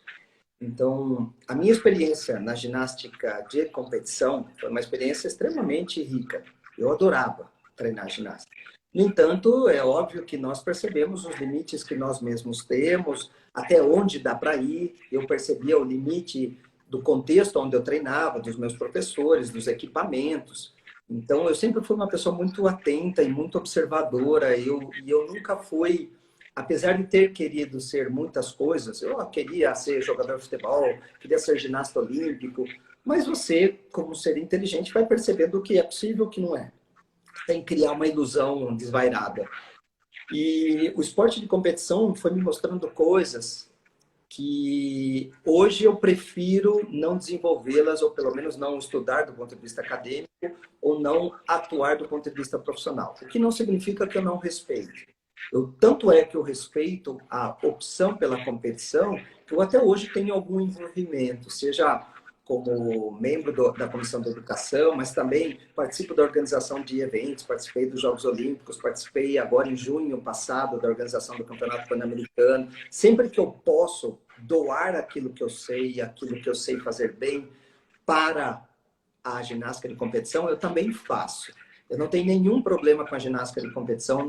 Então, a minha experiência na ginástica de competição foi uma experiência extremamente rica. Eu adorava treinar ginástica. No entanto, é óbvio que nós percebemos os limites que nós mesmos temos, até onde dá para ir. Eu percebia o limite do contexto onde eu treinava, dos meus professores, dos equipamentos. Então, eu sempre fui uma pessoa muito atenta e muito observadora. E eu nunca fui apesar de ter querido ser muitas coisas, eu queria ser jogador de futebol, queria ser ginasta olímpico, mas você, como ser inteligente, vai percebendo o que é possível e o que não é, sem criar uma ilusão desvairada. E o esporte de competição foi me mostrando coisas que hoje eu prefiro não desenvolvê-las, ou pelo menos não estudar do ponto de vista acadêmico, ou não atuar do ponto de vista profissional. O que não significa que eu não respeite. Tanto é que eu respeito a opção pela competição, que eu até hoje tenho algum envolvimento, seja como membro da Comissão da Educação, mas também participo da organização de eventos, participei dos Jogos Olímpicos, participei agora em junho passado da organização do Campeonato Pan-Americano. Sempre que eu posso doar aquilo que eu sei fazer bem para a ginástica de competição, eu também faço. Eu não tenho nenhum problema com a ginástica de competição,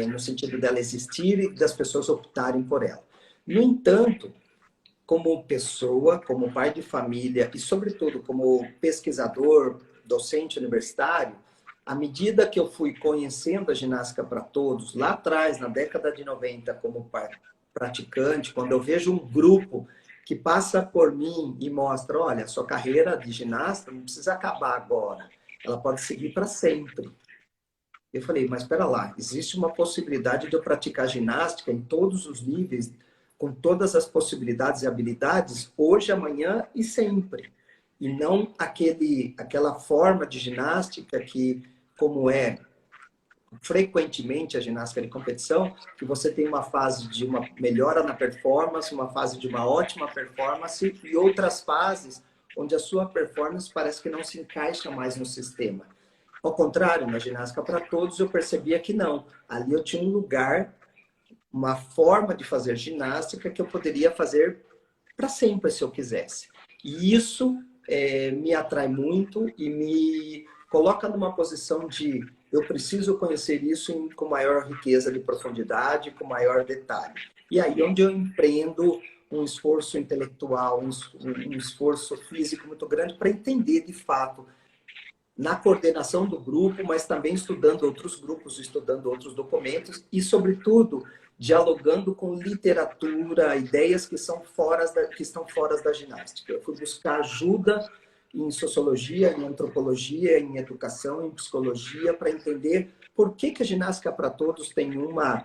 no sentido dela existir e das pessoas optarem por ela. No entanto, como pessoa, como pai de família e, sobretudo, como pesquisador, docente universitário, à medida que eu fui conhecendo a ginástica para todos, lá atrás, na década de 90, como praticante, quando eu vejo um grupo que passa por mim e mostra, olha, sua carreira de ginasta não precisa acabar agora, ela pode seguir para sempre. Eu falei, mas espera lá, existe uma possibilidade de eu praticar ginástica em todos os níveis, com todas as possibilidades e habilidades, hoje, amanhã e sempre. E não aquela forma de ginástica que, como é frequentemente a ginástica de competição, que você tem uma fase de uma melhora na performance, uma fase de uma ótima performance e outras fases onde a sua performance parece que não se encaixa mais no sistema. Ao contrário, na ginástica para todos, eu percebia que não. Ali eu tinha um lugar, uma forma de fazer ginástica que eu poderia fazer para sempre, se eu quisesse. E isso me atrai muito e me coloca numa posição de eu preciso conhecer isso com maior riqueza de profundidade, com maior detalhe. E aí onde eu empreendo um esforço intelectual, um esforço físico muito grande para entender de fato na coordenação do grupo, mas também estudando outros grupos, estudando outros documentos e, sobretudo, dialogando com literatura, ideias que estão fora da ginástica. Eu fui buscar ajuda em sociologia, em antropologia, em educação, em psicologia, para entender por que a ginástica para todos tem uma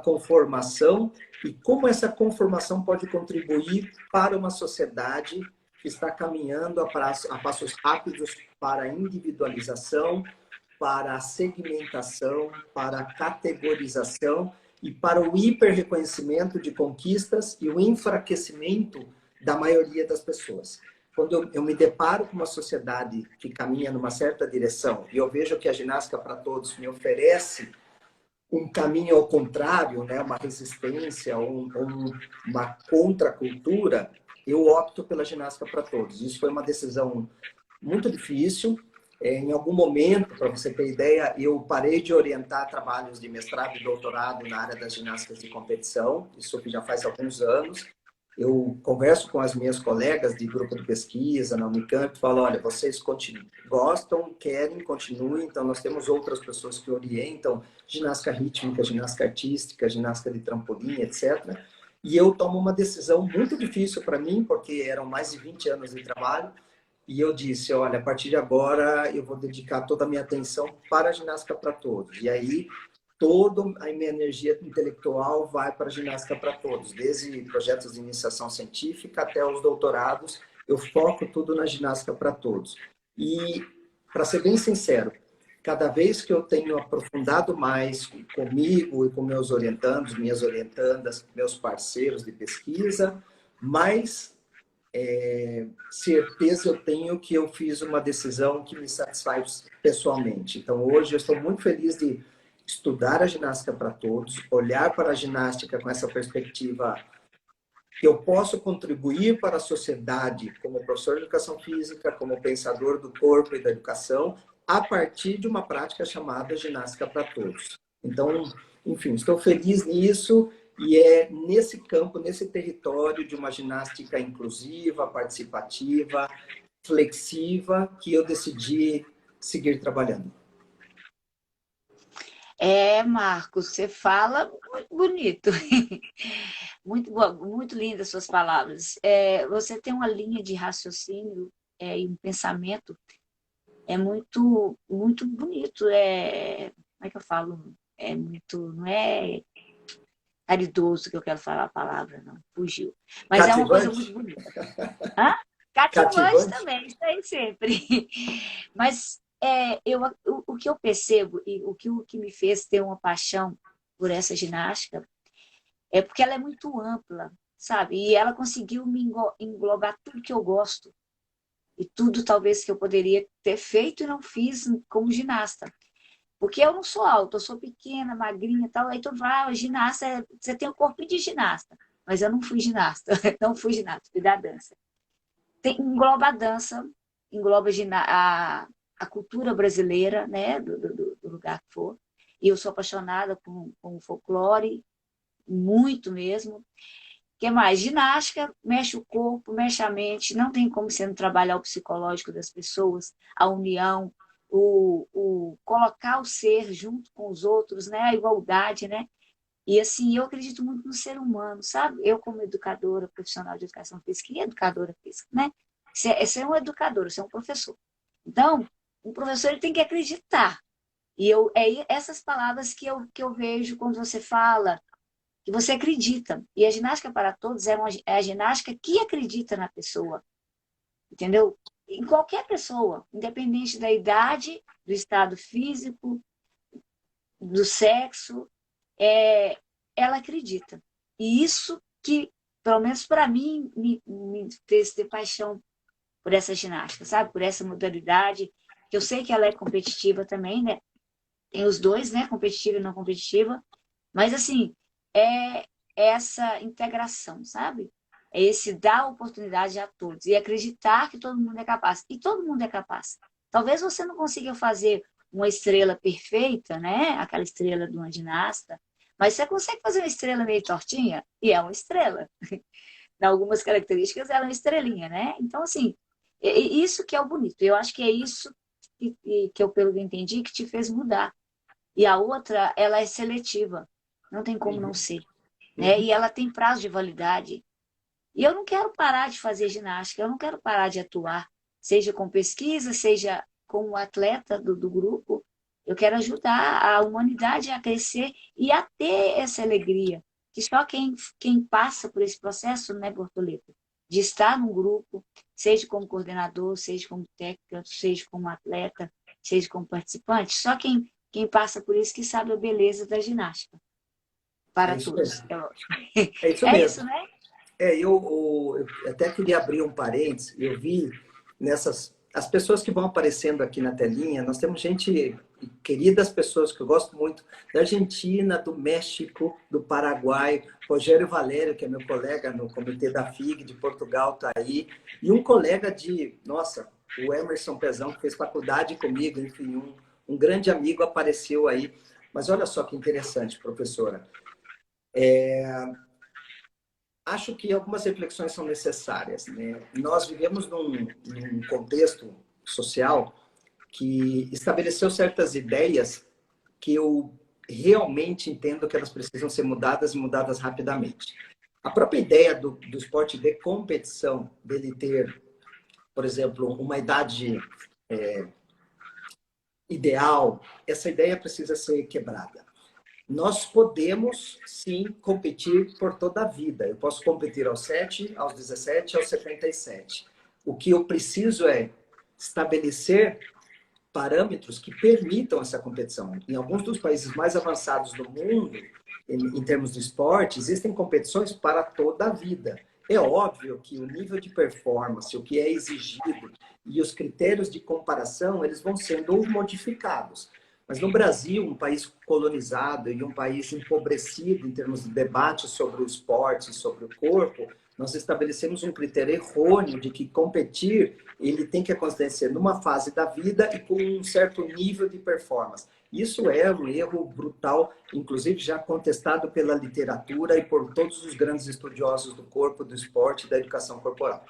conformação e como essa conformação pode contribuir para uma sociedade que está caminhando a passos rápidos para a individualização, para a segmentação, para a categorização e para o hiperreconhecimento de conquistas e o enfraquecimento da maioria das pessoas. Quando eu me deparo com uma sociedade que caminha numa certa direção e eu vejo que a ginástica para todos me oferece um caminho ao contrário, né, uma resistência, uma contracultura, eu opto pela ginástica para todos. Isso foi uma decisão muito difícil. Em algum momento, para você ter ideia, eu parei de orientar trabalhos de mestrado e doutorado na área das ginásticas de competição. Isso já faz alguns anos. Eu converso com as minhas colegas de grupo de pesquisa na Unicamp e falo, olha, vocês gostam, querem, continuem. Então, nós temos outras pessoas que orientam ginástica rítmica, ginástica artística, ginástica de trampolim, etc. E eu tomo uma decisão muito difícil para mim, porque eram mais de 20 anos de trabalho. E eu disse, olha, a partir de agora eu vou dedicar toda a minha atenção para a ginástica para todos. E aí toda a minha energia intelectual vai para a ginástica para todos, desde projetos de iniciação científica até os doutorados, eu foco tudo na ginástica para todos. E, para ser bem sincero, cada vez que eu tenho aprofundado mais comigo e com meus orientandos, minhas orientandas, meus parceiros de pesquisa, mais certeza eu tenho que eu fiz uma decisão que me satisfaz pessoalmente. Então, hoje eu estou muito feliz de estudar a ginástica para todos, olhar para a ginástica com essa perspectiva que eu posso contribuir para a sociedade como professor de educação física, como pensador do corpo e da educação, a partir de uma prática chamada ginástica para todos. Então, enfim, estou feliz nisso e é nesse campo, nesse território de uma ginástica inclusiva, participativa, flexiva, que eu decidi seguir trabalhando.
Marcos, você fala muito bonito. Muito bom, muito lindas suas palavras. Você tem uma linha de raciocínio e um pensamento muito, muito bonito. Como é que eu falo? É muito, não é caridoso que eu quero falar a palavra, não, fugiu. Mas é uma coisa muito
Cativante?
bonita. Hã? Cativante
Cativante?
também, isso aí sempre. Mas o que eu percebo e o que me fez ter uma paixão por essa ginástica é porque ela é muito ampla, sabe? E ela conseguiu me englobar tudo que eu gosto e tudo talvez que eu poderia ter feito e não fiz como ginasta. Porque eu não sou alta, eu sou pequena, magrinha e tal. Aí tu vai, ginasta, você tem o corpo de ginasta. Mas eu não fui ginasta, não fui ginasta, fui da dança. Engloba a dança, engloba a cultura brasileira, né, do lugar que for. E eu sou apaixonada com o folclore, muito mesmo. O que mais? Ginástica, mexe o corpo, mexe a mente, não tem como você não trabalhar o psicológico das pessoas, a união, o colocar o ser junto com os outros, né, a igualdade, né? E assim, eu acredito muito no ser humano, sabe? Eu, como educadora, profissional de educação física e educadora física, né? Você é um educador, você é um professor. Então, um professor ele tem que acreditar. E essas palavras que eu vejo quando você fala, que você acredita. E a ginástica para todos é a ginástica que acredita na pessoa, entendeu? Em qualquer pessoa, independente da idade, do estado físico, do sexo, é, ela acredita. E isso que, pelo menos para mim, me fez ter paixão por essa ginástica, sabe? Por essa modalidade, que eu sei que ela é competitiva também, né? Tem os dois, né? Competitiva e não competitiva. Mas, assim, é essa integração, sabe? É esse dar oportunidade a todos e acreditar que todo mundo é capaz. E todo mundo é capaz. Talvez você não consiga fazer uma estrela perfeita, né? Aquela estrela de uma ginasta, mas você consegue fazer uma estrela meio tortinha e é uma estrela. Em algumas características, ela é uma estrelinha, né? Então, assim, isso que é o bonito. Eu acho que é isso que eu, pelo que entendi, que te fez mudar. E a outra, ela é seletiva. Não tem como não
Uhum,
ser, né?
uhum.
E ela tem prazo de validade. E eu não quero parar de fazer ginástica, eu não quero parar de atuar, seja com pesquisa, seja como atleta do grupo. Eu quero ajudar a humanidade a crescer e a ter essa alegria, que só quem passa por esse processo, né, Bortoleta, de estar num grupo, seja como coordenador, seja como técnico, seja como atleta, seja como participante, só quem passa por isso que sabe a beleza da ginástica,
É
para
isso
todos,
mesmo.
é lógico.
É isso
É isso,
mesmo.
né?
Eu até queria abrir um parênteses. Eu vi nessas as pessoas que vão aparecendo aqui na telinha. Nós temos gente, queridas pessoas que eu gosto muito, da Argentina, do México, do Paraguai. Rogério Valério, que é meu colega no comitê da FIG de Portugal, está aí. E um colega nossa, o Emerson Pezão, que fez faculdade comigo, enfim, um grande amigo apareceu aí. Mas olha só que interessante, professora. Acho que algumas reflexões são necessárias, né? Nós vivemos num contexto social que estabeleceu certas ideias que eu realmente entendo que elas precisam ser mudadas e mudadas rapidamente. A própria ideia do esporte de competição, dele ter, por exemplo, uma idade ideal, essa ideia precisa ser quebrada. Nós podemos, sim, competir por toda a vida. Eu posso competir aos 7, aos 17, aos 77. O que eu preciso é estabelecer parâmetros que permitam essa competição. Em alguns dos países mais avançados do mundo, em termos de esporte, existem competições para toda a vida. É óbvio que o nível de performance, o que é exigido e os critérios de comparação, eles vão sendo modificados. Mas no Brasil, um país colonizado e um país empobrecido em termos de debate sobre o esporte, sobre o corpo, nós estabelecemos um critério errôneo de que competir ele tem que acontecer numa fase da vida e com um certo nível de performance. Isso é um erro brutal, inclusive já contestado pela literatura e por todos os grandes estudiosos do corpo, do esporte e da educação corporal.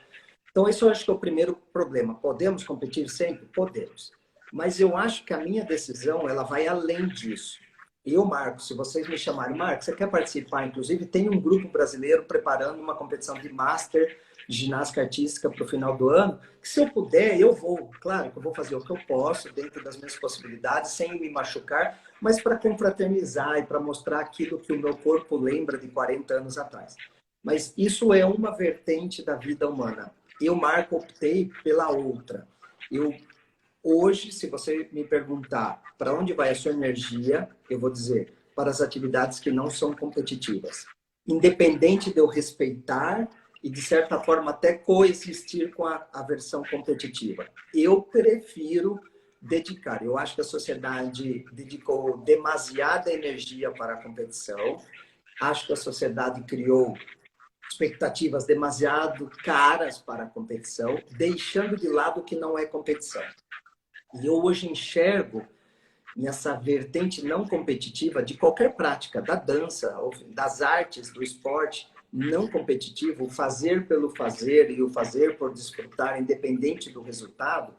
Então, isso eu acho que é o primeiro problema. Podemos competir sempre? Podemos. Mas eu acho que a minha decisão ela vai além disso. Eu, Marcos, se vocês me chamarem, Marcos, você quer participar? Inclusive, tem um grupo brasileiro preparando uma competição de Master de ginástica artística para o final do ano, que se eu puder, eu vou. Claro que eu vou fazer o que eu posso, dentro das minhas possibilidades, sem me machucar, mas para confraternizar e para mostrar aquilo que o meu corpo lembra de 40 anos atrás. Mas isso é uma vertente da vida humana. Eu, Marco, optei pela outra. Eu Hoje, se você me perguntar para onde vai a sua energia, eu vou dizer para as atividades que não são competitivas. Independente de eu respeitar e, de certa forma, até coexistir com a versão competitiva. Eu prefiro dedicar. Eu acho que a sociedade dedicou demasiada energia para a competição. Acho que a sociedade criou expectativas demasiado caras para a competição, deixando de lado o que não é competição. E eu hoje enxergo nessa vertente não competitiva de qualquer prática, da dança, das artes, do esporte não competitivo, o fazer pelo fazer e o fazer por desfrutar, independente do resultado,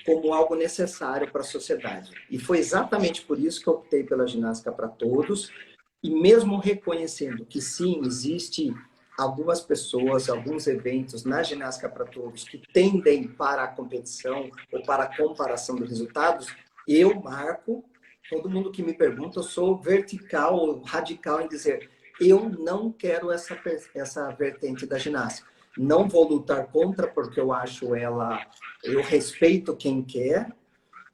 como algo necessário para a sociedade. E foi exatamente por isso que eu optei pela ginástica para todos, e mesmo reconhecendo que sim, existe algumas pessoas, alguns eventos na ginástica para todos que tendem para a competição ou para a comparação dos resultados, eu, Marco, todo mundo que me pergunta, eu sou vertical ou radical em dizer, eu não quero essa vertente da ginástica. Não vou lutar contra porque eu acho ela, eu respeito quem quer,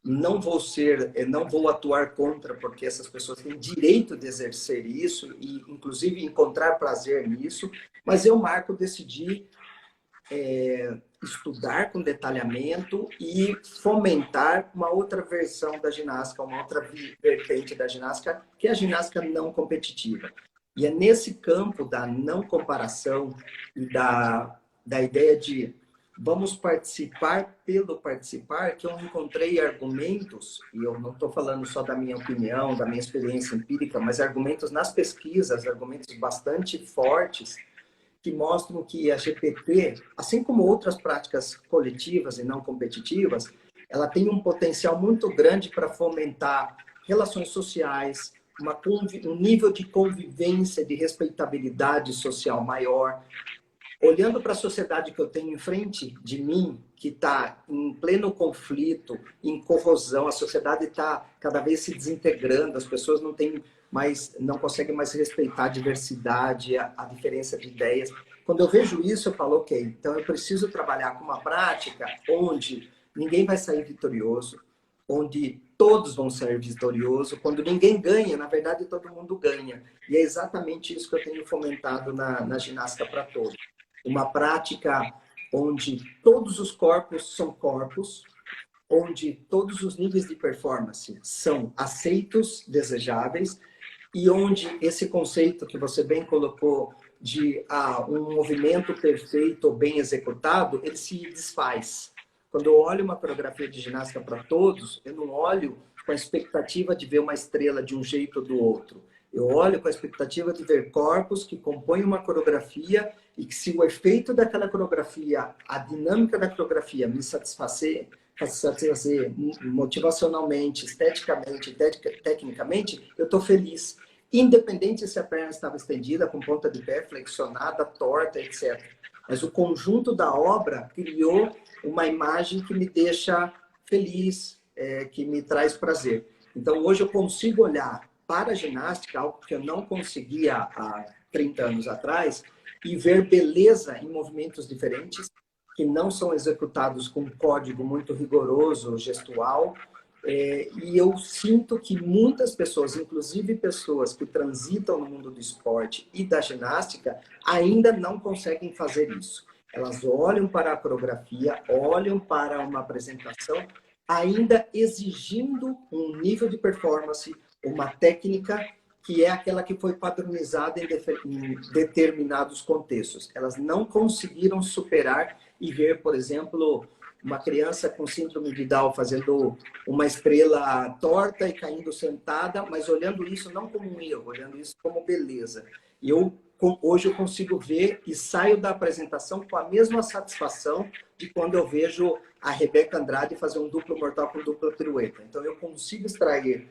não vou atuar contra, porque essas pessoas têm direito de exercer isso e, inclusive, encontrar prazer nisso. Mas eu, Marco, decidi estudar com detalhamento e fomentar uma outra versão da ginástica, uma outra vertente da ginástica, que é a ginástica não competitiva. E é nesse campo da não comparação e da ideia de vamos participar pelo participar, que eu encontrei argumentos, e eu não estou falando só da minha opinião, da minha experiência empírica, mas argumentos nas pesquisas, argumentos bastante fortes, que mostram que a GPT, assim como outras práticas coletivas e não competitivas, ela tem um potencial muito grande para fomentar relações sociais, um nível de convivência, de respeitabilidade social maior. Olhando para a sociedade que eu tenho em frente de mim, que está em pleno conflito, em corrosão, a sociedade está cada vez se desintegrando, as pessoas não conseguem mais respeitar a diversidade, a diferença de ideias. Quando eu vejo isso, eu falo, ok, então eu preciso trabalhar com uma prática onde ninguém vai sair vitorioso, onde todos vão sair vitoriosos. Quando ninguém ganha, na verdade, todo mundo ganha. E é exatamente isso que eu tenho fomentado na ginástica para todos. Uma prática onde todos os corpos são corpos, onde todos os níveis de performance são aceitos, desejáveis, e onde esse conceito que você bem colocou de um movimento perfeito ou bem executado, ele se desfaz. Quando eu olho uma coreografia de ginástica para todos, eu não olho com a expectativa de ver uma estrela de um jeito ou do outro. Eu olho com a expectativa de ver corpos que compõem uma coreografia e que, se o efeito daquela coreografia, a dinâmica da coreografia me satisfazer motivacionalmente, esteticamente, tecnicamente, eu estou feliz. Independente se a perna estava estendida, com ponta de pé, flexionada, torta, etc. Mas o conjunto da obra criou uma imagem que me deixa feliz, que me traz prazer. Então, hoje eu consigo olhar para a ginástica, algo que eu não conseguia há 30 anos atrás, e ver beleza em movimentos diferentes, que não são executados com um código muito rigoroso, gestual. E eu sinto que muitas pessoas, inclusive pessoas que transitam no mundo do esporte e da ginástica, ainda não conseguem fazer isso. Elas olham para a coreografia, olham para uma apresentação, ainda exigindo um nível de performance, uma técnica que é aquela que foi padronizada em determinados contextos. Elas não conseguiram superar e ver, por exemplo, uma criança com síndrome de Down fazendo uma estrela torta e caindo sentada, mas olhando isso não como um erro, olhando isso como beleza. E hoje eu consigo ver e saio da apresentação com a mesma satisfação de quando eu vejo a Rebeca Andrade fazer um duplo mortal com dupla pirueta. Então eu consigo extrair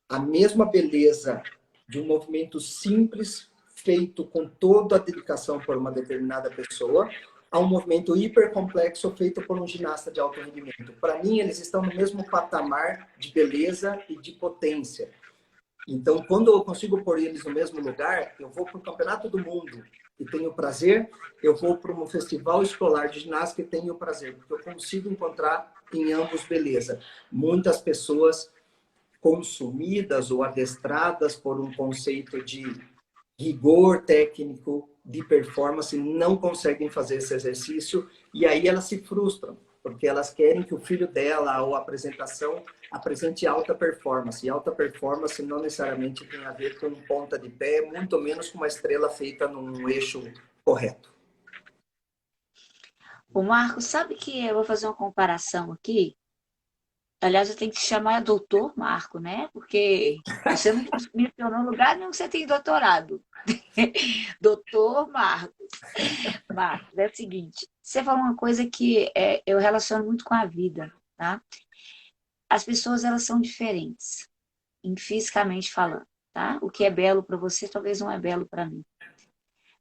a mesma beleza de um movimento simples, feito com toda a dedicação por uma determinada pessoa, a um movimento hipercomplexo feito por um ginasta de alto rendimento. Para mim, eles estão no mesmo patamar de beleza e de potência. Então, quando eu consigo pôr eles no mesmo lugar, eu vou para o Campeonato do Mundo e tenho prazer, eu vou para um festival escolar de ginástica e tenho prazer, porque eu consigo encontrar em ambos beleza. Muitas pessoas consumidas ou adestradas por um conceito de rigor técnico, de performance, não conseguem fazer esse exercício e aí elas se frustram, porque elas querem que o filho dela, ou a apresentação, apresente alta performance. E alta performance não necessariamente tem a ver com ponta de pé, muito menos com uma estrela feita num eixo correto.
O Marco, sabe que eu vou fazer uma comparação aqui? Aliás, eu tenho que te chamar doutor Marco, né? Porque você não mencionou lugar nenhum que você tem doutorado. Doutor Marcos. Marcos, é o seguinte, você falou uma coisa que eu relaciono muito com a vida, tá? As pessoas, elas são diferentes, fisicamente falando, tá? O que é belo para você, talvez não é belo para mim.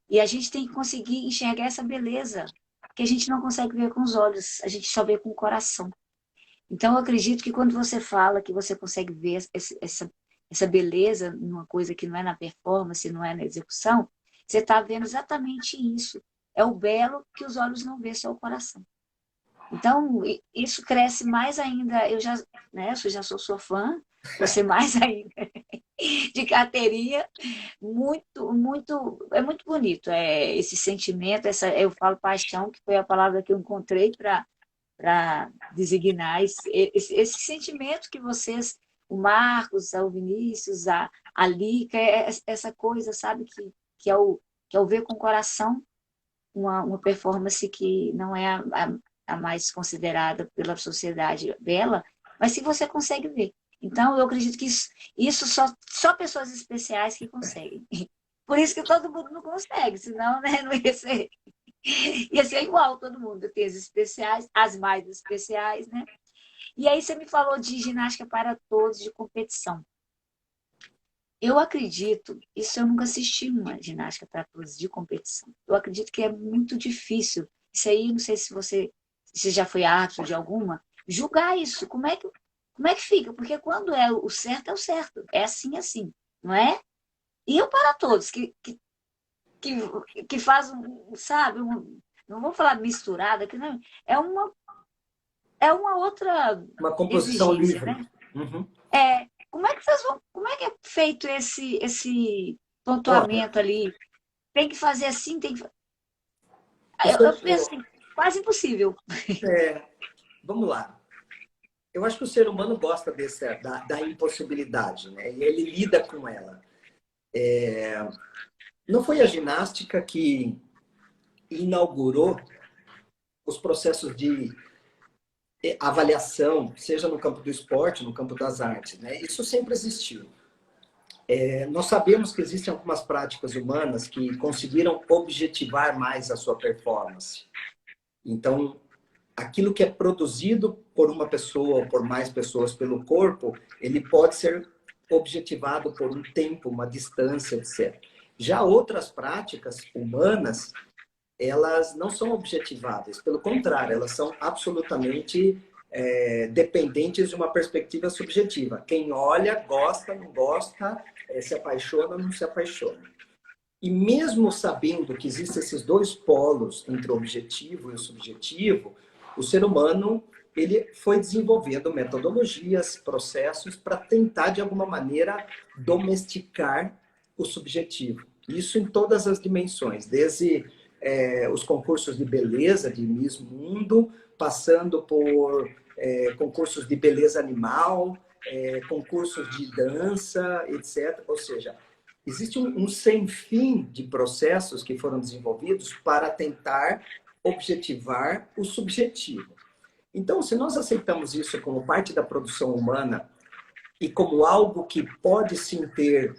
E a gente tem que conseguir enxergar essa beleza, que a gente não consegue ver com os olhos, a gente só vê com o coração. Então, eu acredito que quando você fala que você consegue ver essa beleza numa coisa que não é na performance, não é na execução, você está vendo exatamente isso. É o belo que os olhos não vê, só o coração. Então, isso cresce mais ainda. Eu já sou sua fã, você mais ainda, de carteirinha. Muito, muito, é muito bonito. Esse sentimento, eu falo paixão, que foi a palavra que eu encontrei para designar esse sentimento que vocês, o Marcos, o Vinícius, a Lica, essa coisa, sabe, que é o ver com o coração uma performance que não é a mais considerada pela sociedade bela, mas se você consegue ver. Então, eu acredito que isso só pessoas especiais que conseguem. Por isso que todo mundo não consegue, senão, né, não ia ser. Ia ser igual todo mundo. Tem as especiais, as mais especiais, né? E aí você me falou de ginástica para todos, de competição. Eu acredito, isso eu nunca assisti uma ginástica para todos de competição. Eu acredito que é muito difícil. Isso aí, não sei se já foi árbitro de alguma, julgar isso. Como é que fica? Porque quando é o certo. É assim, assim, não é? E o para todos, que faz sabe, não vou falar misturada, que não, é uma outra
Uma composição
exigência,
livre.
né?
Uhum.
Como é que é feito esse
Olha,
pontuamento ali? Tem que fazer assim, tem que. Eu
você,
penso assim, quase impossível.
vamos lá. Eu acho que o ser humano gosta da impossibilidade, né? E ele lida com ela. Não foi a ginástica que inaugurou os processos de avaliação, seja no campo do esporte, no campo das artes, né? Isso sempre existiu. Nós sabemos que existem algumas práticas humanas que conseguiram objetivar mais a sua performance. Então, aquilo que é produzido por uma pessoa ou por mais pessoas pelo corpo, ele pode ser objetivado por um tempo, uma distância, etc. Já outras práticas humanas, elas não são objetiváveis, pelo contrário, elas são absolutamente dependentes de uma perspectiva subjetiva. Quem olha, gosta, não gosta, se apaixona, não se apaixona. E mesmo sabendo que existem esses dois polos entre o objetivo e o subjetivo, o ser humano ele foi desenvolvendo metodologias, processos para tentar, de alguma maneira, domesticar o subjetivo. Isso em todas as dimensões, desde os concursos de beleza de Miss Mundo, passando por concursos de beleza animal, concursos de dança, etc. Ou seja, existe um sem fim de processos que foram desenvolvidos para tentar objetivar o subjetivo. Então, se nós aceitamos isso como parte da produção humana e como algo que pode sim ter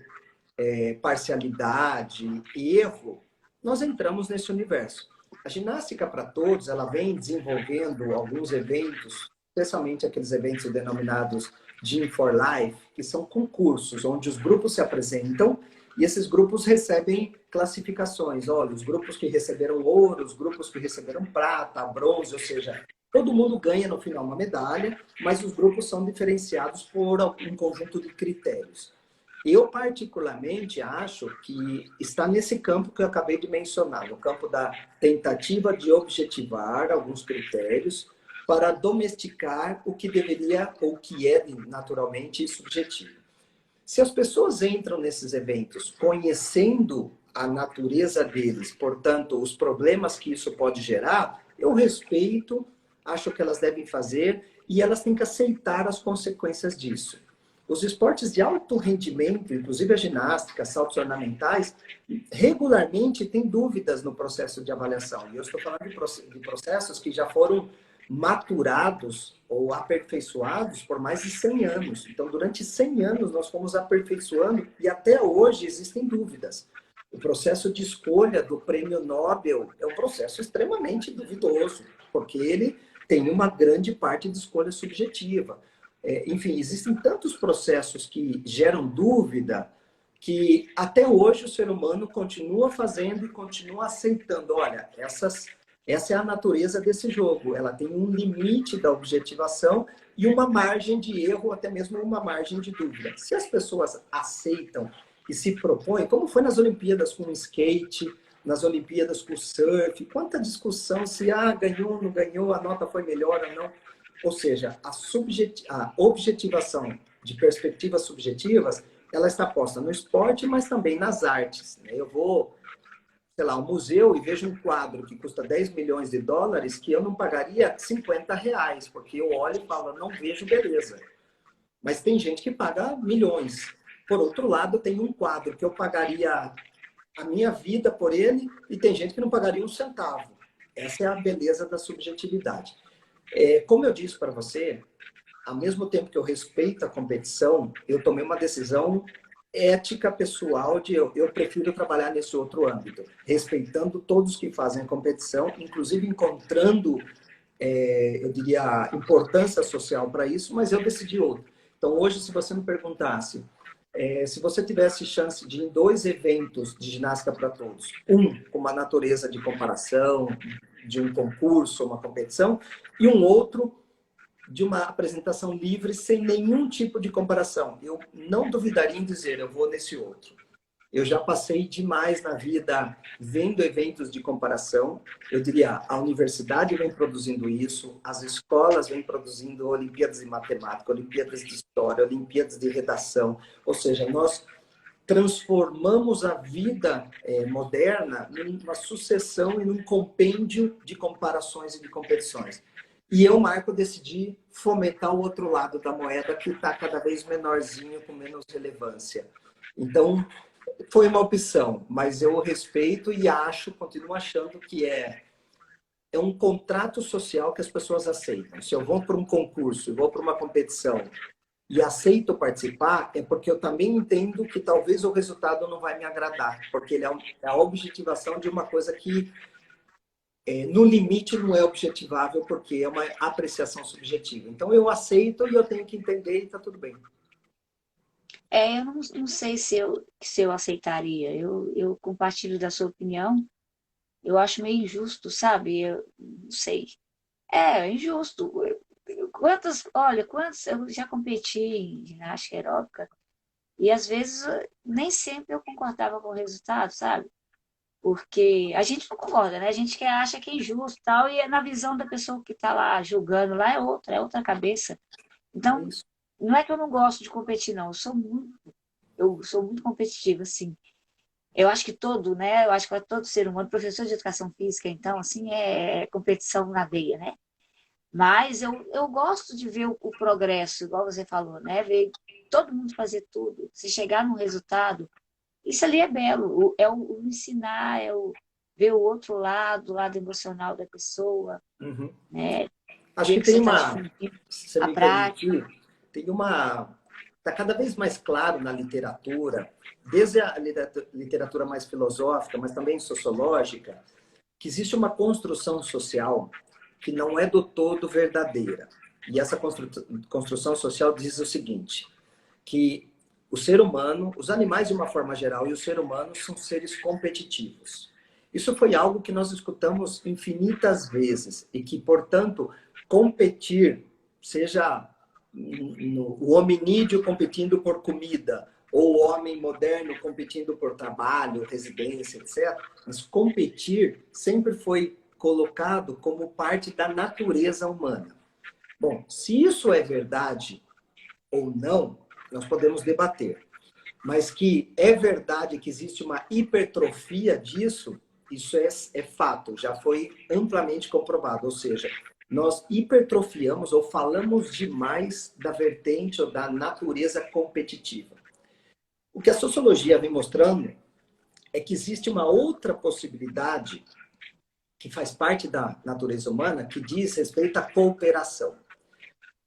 parcialidade e erro, nós entramos nesse universo. A ginástica para todos, ela vem desenvolvendo alguns eventos, especialmente aqueles eventos denominados Gym for Life, que são concursos onde os grupos se apresentam e esses grupos recebem classificações. Olha, os grupos que receberam ouro, os grupos que receberam prata, bronze, ou seja, todo mundo ganha no final uma medalha, mas os grupos são diferenciados por um conjunto de critérios. Eu, particularmente, acho que está nesse campo que eu acabei de mencionar, no campo da tentativa de objetivar alguns critérios para domesticar o que deveria ou que é naturalmente subjetivo. Se as pessoas entram nesses eventos conhecendo a natureza deles, portanto, os problemas que isso pode gerar, eu respeito, acho que elas devem fazer e elas têm que aceitar as consequências disso. Os esportes de alto rendimento, inclusive a ginástica, saltos ornamentais, regularmente têm dúvidas no processo de avaliação. E eu estou falando de processos que já foram maturados ou aperfeiçoados por mais de 100 anos. Então, durante 100 anos, nós fomos aperfeiçoando e até hoje existem dúvidas. O processo de escolha do prêmio Nobel é um processo extremamente duvidoso, porque ele tem uma grande parte de escolha subjetiva. Enfim, existem tantos processos que geram dúvida que até hoje o ser humano continua fazendo e continua aceitando. Olha, essa é a natureza desse jogo. Ela tem um limite da objetivação e uma margem de erro, até mesmo uma margem de dúvida. Se as pessoas aceitam e se propõem, como foi nas Olimpíadas com o skate, nas Olimpíadas com o surf, quanta discussão se ganhou, não ganhou, a nota foi melhor ou não. Ou seja, a objetivação de perspectivas subjetivas, ela está posta no esporte, mas também nas artes. Eu vou, sei lá, ao museu e vejo um quadro que custa 10 milhões de dólares que eu não pagaria 50 reais, porque eu olho e falo, não vejo beleza. Mas tem gente que paga milhões. Por outro lado, tem um quadro que eu pagaria a minha vida por ele e tem gente que não pagaria um centavo. Essa é a beleza da subjetividade. Como eu disse para você, ao mesmo tempo que eu respeito a competição, eu tomei uma decisão ética pessoal de eu prefiro trabalhar nesse outro âmbito, respeitando todos que fazem a competição, inclusive encontrando, eu diria, importância social para isso, mas eu decidi outro. Então, hoje, se você me perguntasse, se você tivesse chance de ir em 2 eventos de ginástica para todos, um com uma natureza de comparação, de um concurso, uma competição, e um outro de uma apresentação livre, sem nenhum tipo de comparação. Eu não duvidaria em dizer, eu vou nesse outro. Eu já passei demais na vida vendo eventos de comparação. Eu diria, a universidade vem produzindo isso, as escolas vêm produzindo Olimpíadas de Matemática, Olimpíadas de História, Olimpíadas de Redação. Ou seja, nós transformamos a vida moderna numa sucessão e num compêndio de comparações e de competições. E eu, Marco, decidi fomentar o outro lado da moeda, que está cada vez menorzinho, com menos relevância. Então, foi uma opção, mas eu respeito e continuo achando que é um contrato social que as pessoas aceitam. Se eu vou para um concurso, vou para uma competição e aceito participar, é porque eu também entendo que talvez o resultado não vai me agradar, porque ele é a objetivação de uma coisa que no limite não é objetivável, porque é uma apreciação subjetiva. Então eu aceito e eu tenho que entender e está tudo bem.
Eu não sei se eu aceitaria. Eu compartilho da sua opinião. Eu acho meio injusto, sabe? Eu não sei. É injusto. Quantos eu já competi em ginástica aeróbica e às vezes nem sempre eu concordava com o resultado, sabe? Porque a gente não concorda, né? A gente acha que é injusto e tal, e na visão da pessoa que está lá julgando lá é outra cabeça.
É
Então,
isso.
não é que eu não gosto de competir, não. Eu sou muito competitiva, assim. Eu acho que né? Eu acho que todo ser humano, professor de educação física, então, assim, é competição na veia, né? Mas eu gosto de ver o progresso, igual você falou, né? Ver todo mundo fazer tudo. Se chegar num resultado, isso ali é belo. É o ensinar, ver o lado emocional da pessoa,
Uhum.
né?
Acho
Ver
que
que você
tem
está
uma,
difundindo
se você
a
me
prática.
permitir, tem uma... Está cada vez mais claro na literatura, desde a literatura mais filosófica, mas também sociológica, que existe uma construção social que não é do todo verdadeira. E essa construção social diz o seguinte, que o ser humano, os animais de uma forma geral e o ser humano são seres competitivos. Isso foi algo que nós escutamos infinitas vezes e que, portanto, competir, seja o hominídeo competindo por comida, ou o homem moderno competindo por trabalho, residência, etc., mas competir sempre foi colocado como parte da natureza humana. Bom, se isso é verdade ou não, nós podemos debater. Mas que é verdade que existe uma hipertrofia disso, isso é fato, já foi amplamente comprovado. Ou seja, nós hipertrofiamos ou falamos demais da vertente ou da natureza competitiva. O que a sociologia vem mostrando é que existe uma outra possibilidade que faz parte da natureza humana, que diz respeito à cooperação.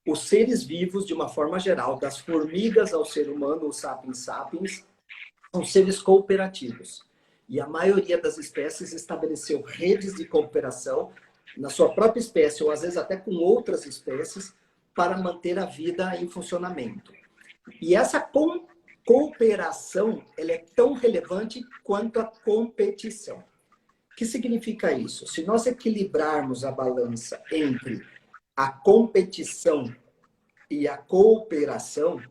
Os seres vivos, de uma forma geral, das formigas ao ser humano, os sapiens sapiens, são seres cooperativos. E a maioria das espécies estabeleceu redes de cooperação na sua própria espécie, ou às vezes até com outras espécies, para manter a vida em funcionamento. E essa cooperação ela é tão relevante quanto a competição. O que significa isso? Se nós equilibrarmos a balança entre a competição e a cooperação,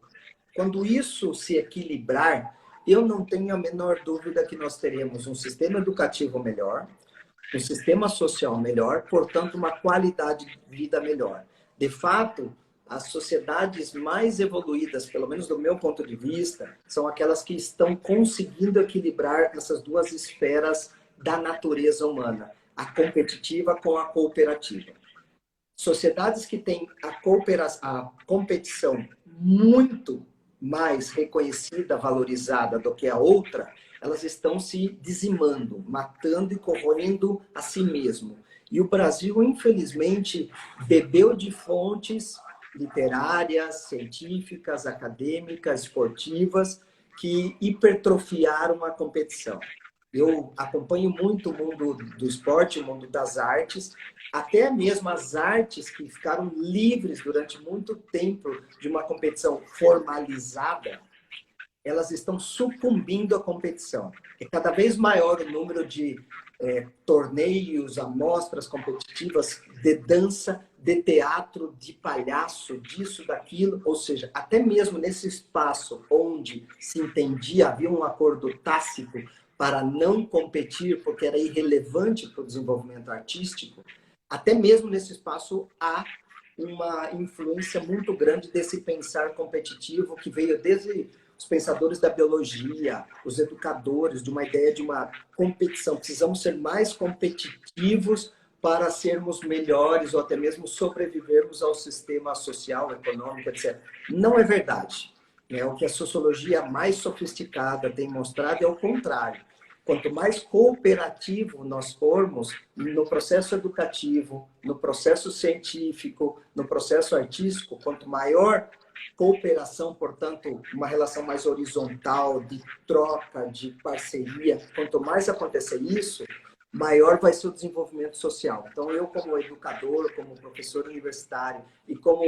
quando isso se equilibrar, eu não tenho a menor dúvida que nós teremos um sistema educativo melhor, um sistema social melhor, portanto, uma qualidade de vida melhor. De fato, as sociedades mais evoluídas, pelo menos do meu ponto de vista, são aquelas que estão conseguindo equilibrar essas duas esferas da natureza humana, a competitiva com a cooperativa. Sociedades que têm a competição muito mais reconhecida, valorizada do que a outra, elas estão se dizimando, matando e corroendo a si mesmo. E o Brasil, infelizmente, bebeu de fontes literárias, científicas, acadêmicas, esportivas, que hipertrofiaram a competição. Eu acompanho muito o mundo do esporte, o mundo das artes, até mesmo as artes que ficaram livres durante muito tempo de uma competição formalizada, elas estão sucumbindo à competição. É cada vez maior o número de torneios, amostras competitivas de dança, de teatro, de palhaço, disso, daquilo. Ou seja, até mesmo nesse espaço onde se entendia, havia um acordo tácito para não competir, porque era irrelevante para o desenvolvimento artístico, até mesmo nesse espaço há uma influência muito grande desse pensar competitivo que veio desde os pensadores da biologia, os educadores, de uma ideia de uma competição. Precisamos ser mais competitivos para sermos melhores ou até mesmo sobrevivermos ao sistema social, econômico, etc. Não é verdade. O que a sociologia mais sofisticada tem mostrado é o contrário. Quanto mais cooperativo nós formos no processo educativo, no processo científico, no processo artístico, quanto maior cooperação, portanto, uma relação mais horizontal, de troca, de parceria, quanto mais acontecer isso, maior vai ser o desenvolvimento social. Então, eu como educador, como professor universitário e como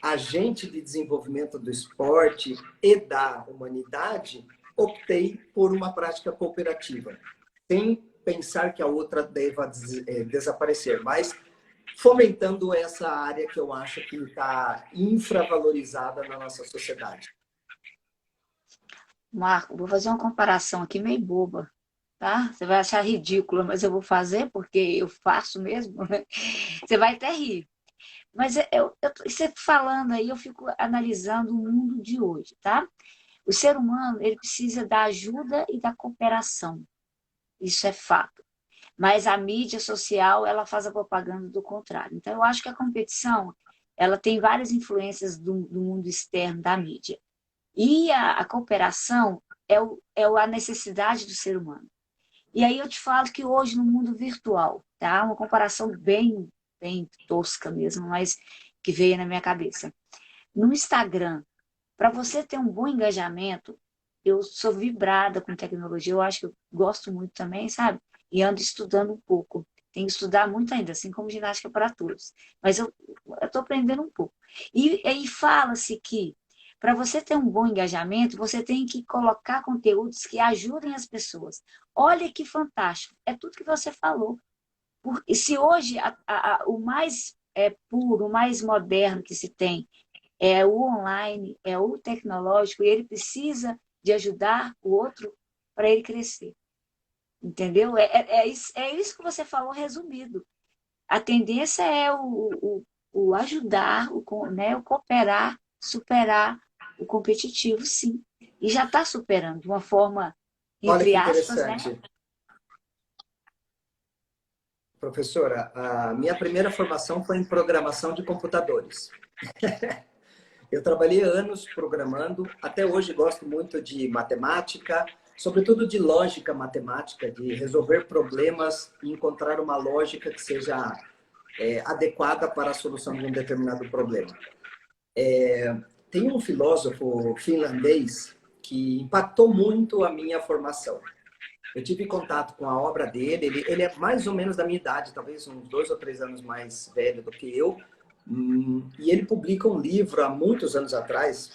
agente de desenvolvimento do esporte e da humanidade, optei por uma prática cooperativa, sem pensar que a outra deva desaparecer, mas fomentando essa área que eu acho que está infravalorizada na nossa sociedade.
Marco, vou fazer uma comparação aqui meio boba, tá? Você vai achar ridícula, mas eu vou fazer porque eu faço mesmo, né? Você vai até rir. Mas você falando aí, eu fico analisando o mundo de hoje, tá? O ser humano, ele precisa da ajuda e da cooperação. Isso é fato. Mas a mídia social, ela faz a propaganda do contrário. Então, eu acho que a competição, ela tem várias influências do mundo externo da mídia. E a cooperação é a necessidade do ser humano. E aí eu te falo que hoje, no mundo virtual, tá? Uma comparação bem tosca mesmo, mas que veio na minha cabeça. No Instagram, para você ter um bom engajamento, eu sou vibrada com tecnologia, eu acho que eu gosto muito também, sabe? E ando estudando um pouco. Tem que estudar muito ainda, assim como ginástica para todos. Mas eu estou aprendendo um pouco. E aí fala-se que para você ter um bom engajamento, você tem que colocar conteúdos que ajudem as pessoas. Olha que fantástico. É tudo que você falou. E se hoje o mais puro, o mais moderno que se tem é o online, é o tecnológico, e ele precisa de ajudar o outro para ele crescer. Entendeu? É isso que você falou resumido. A tendência é o ajudar, né, o cooperar, superar o competitivo, sim. E já está superando de uma forma,
Olha
entre
que
aspas, né?
interessante, professora. A minha primeira formação foi em programação de computadores. Eu trabalhei anos programando, até hoje gosto muito de matemática, sobretudo de lógica matemática, de resolver problemas e encontrar uma lógica que seja adequada para a solução de um determinado problema. Tem um filósofo finlandês que impactou muito a minha formação. Eu tive contato com a obra dele, ele é mais ou menos da minha idade, talvez uns 2 ou 3 anos mais velho do que eu, e ele publica um livro há muitos anos atrás,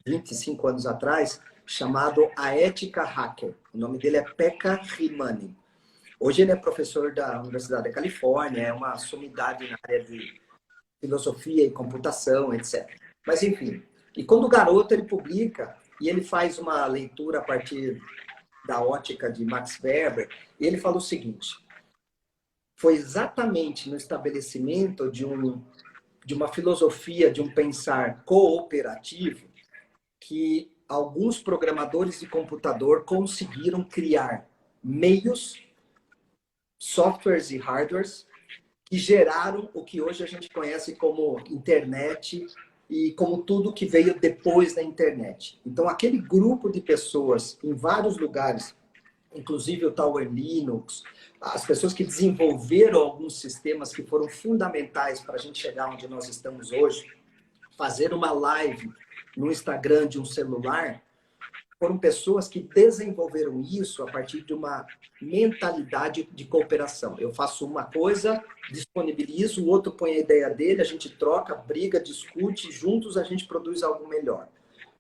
25 anos atrás, chamado A Ética Hacker. O nome dele é Pekka Rimani. Hoje ele é professor da Universidade da Califórnia, é uma sumidade na área de filosofia e computação, etc. Mas, enfim, e quando o garoto ele publica e ele faz uma leitura a partir da ótica de Max Weber, ele fala o seguinte: foi exatamente no estabelecimento de uma filosofia, de um pensar cooperativo, que alguns programadores de computador conseguiram criar meios, softwares e hardwares que geraram o que hoje a gente conhece como internet e como tudo que veio depois da internet. Então, aquele grupo de pessoas em vários lugares, inclusive o Tower Linux, as pessoas que desenvolveram alguns sistemas que foram fundamentais para a gente chegar onde nós estamos hoje, fazer uma live no Instagram de um celular, foram pessoas que desenvolveram isso a partir de uma mentalidade de cooperação. Eu faço uma coisa, disponibilizo, o outro põe a ideia dele, a gente troca, briga, discute, juntos a gente produz algo melhor.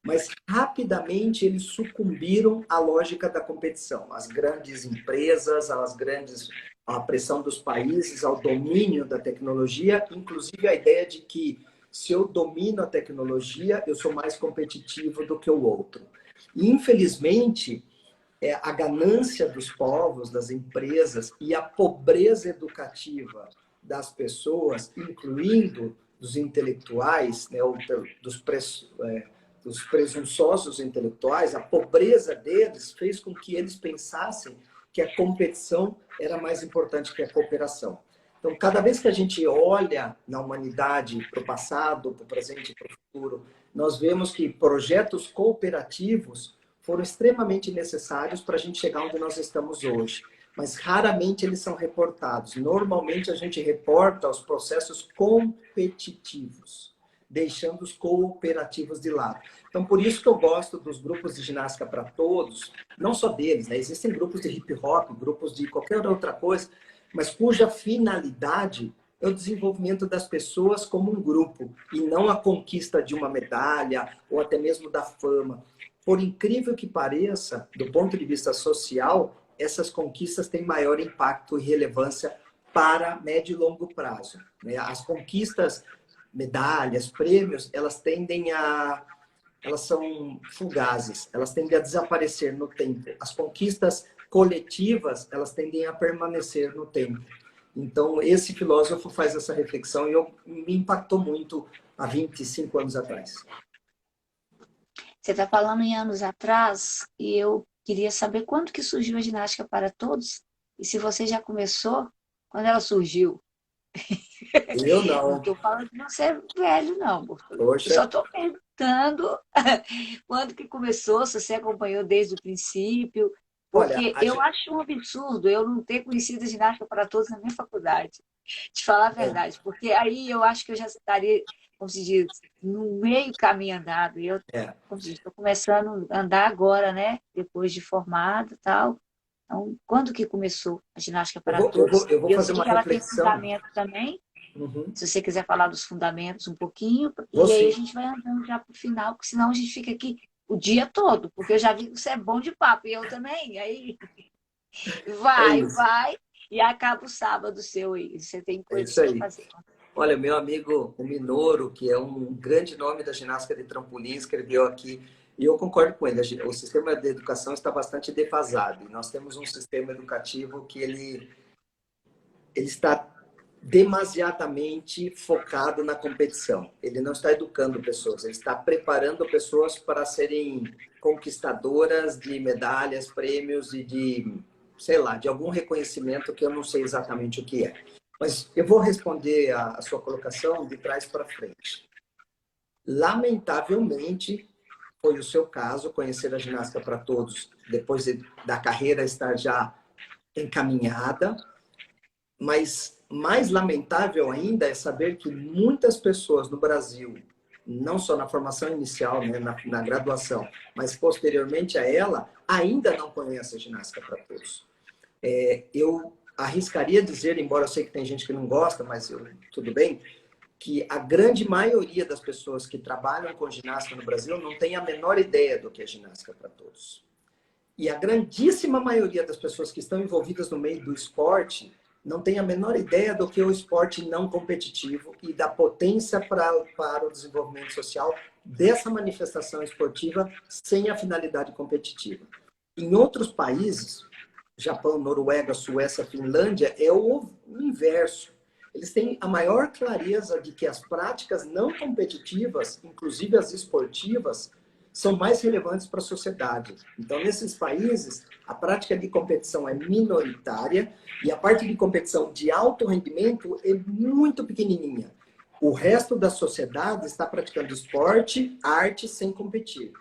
Mas rapidamente eles sucumbiram à lógica da competição. As grandes empresas, a pressão dos países, ao domínio da tecnologia, inclusive a ideia de que se eu domino a tecnologia, eu sou mais competitivo do que o outro. E, infelizmente, a ganância dos povos, das empresas e a pobreza educativa das pessoas, incluindo dos intelectuais, né, dos presunçosos intelectuais, a pobreza deles fez com que eles pensassem que a competição era mais importante que a cooperação. Então, cada vez que a gente olha na humanidade para o passado, para o presente e para o futuro, nós vemos que projetos cooperativos foram extremamente necessários para a gente chegar onde nós estamos hoje. Mas raramente eles são reportados. Normalmente a gente reporta os processos competitivos, deixando os cooperativos de lado. Então, por isso que eu gosto dos grupos de ginástica para todos, não só deles, né? Existem grupos de hip hop, grupos de qualquer outra coisa, mas cuja finalidade é o desenvolvimento das pessoas como um grupo, e não a conquista de uma medalha ou até mesmo da fama. Por incrível que pareça, do ponto de vista social, essas conquistas têm maior impacto e relevância para médio e longo prazo. As conquistas, medalhas, prêmios, elas são fugazes, elas tendem a desaparecer no tempo. As conquistas coletivas, elas tendem a permanecer no tempo. Então, esse filósofo faz essa reflexão e me impactou muito há 25 anos atrás.
Você está falando em anos atrás e eu queria saber quando que surgiu a ginástica para todos e se você já começou, quando ela surgiu.
Eu
Não
não.
estou falando de você é velho, não. Eu
Poxa,
só estou perguntando quando que começou, se você acompanhou desde o princípio,
olha,
porque eu acho um absurdo eu não ter conhecido a ginástica para todos na minha faculdade, te falar a verdade, porque aí eu acho que eu já estaria, como se diz, no meio caminho andado. E eu,
é,
como se diz, estou começando a andar agora, né? Depois de formado e tal. Então, quando que começou a ginástica
Eu
para
vou, eu
todos?
vou, eu vou
E eu
fazer
sei
uma
que ela tem
reflexão.
fundamento também,
Uhum.
se você quiser falar dos fundamentos um pouquinho,
Vou
e aí a
sim.
gente vai andando já para o final, porque senão a gente fica aqui o dia todo, porque eu já vi que você é bom de papo, e eu também. Aí
É
vai,
isso.
vai, e acaba o sábado seu aí. Você tem
É
coisas
isso
para
aí.
fazer.
Olha, meu amigo, o Minoro, que é um grande nome da ginástica de trampolim, escreveu aqui, e eu concordo com ele, o sistema de educação está bastante defasado. E nós temos um sistema educativo que ele está demasiadamente focado na competição. Ele não está educando pessoas, ele está preparando pessoas para serem conquistadoras de medalhas, prêmios e de, sei lá, de algum reconhecimento que eu não sei exatamente o que é. Mas eu vou responder a sua colocação de trás para frente. Lamentavelmente, foi o seu caso, conhecer a ginástica para todos, depois da carreira estar já encaminhada, mas mais lamentável ainda é saber que muitas pessoas no Brasil, não só na formação inicial, né, na graduação, mas posteriormente a ela, ainda não conhecem a ginástica para todos. Eu arriscaria dizer, embora eu sei que tem gente que não gosta, mas tudo bem, que a grande maioria das pessoas que trabalham com ginástica no Brasil não tem a menor ideia do que é ginástica para todos. E a grandíssima maioria das pessoas que estão envolvidas no meio do esporte não tem a menor ideia do que é o esporte não competitivo e da potência para o desenvolvimento social dessa manifestação esportiva sem a finalidade competitiva. Em outros países, Japão, Noruega, Suécia, Finlândia, é o inverso. Eles têm a maior clareza de que as práticas não competitivas, inclusive as esportivas, são mais relevantes para a sociedade. Então, nesses países, a prática de competição é minoritária e a parte de competição de alto rendimento é muito pequenininha. O resto da sociedade está praticando esporte, arte, sem competir.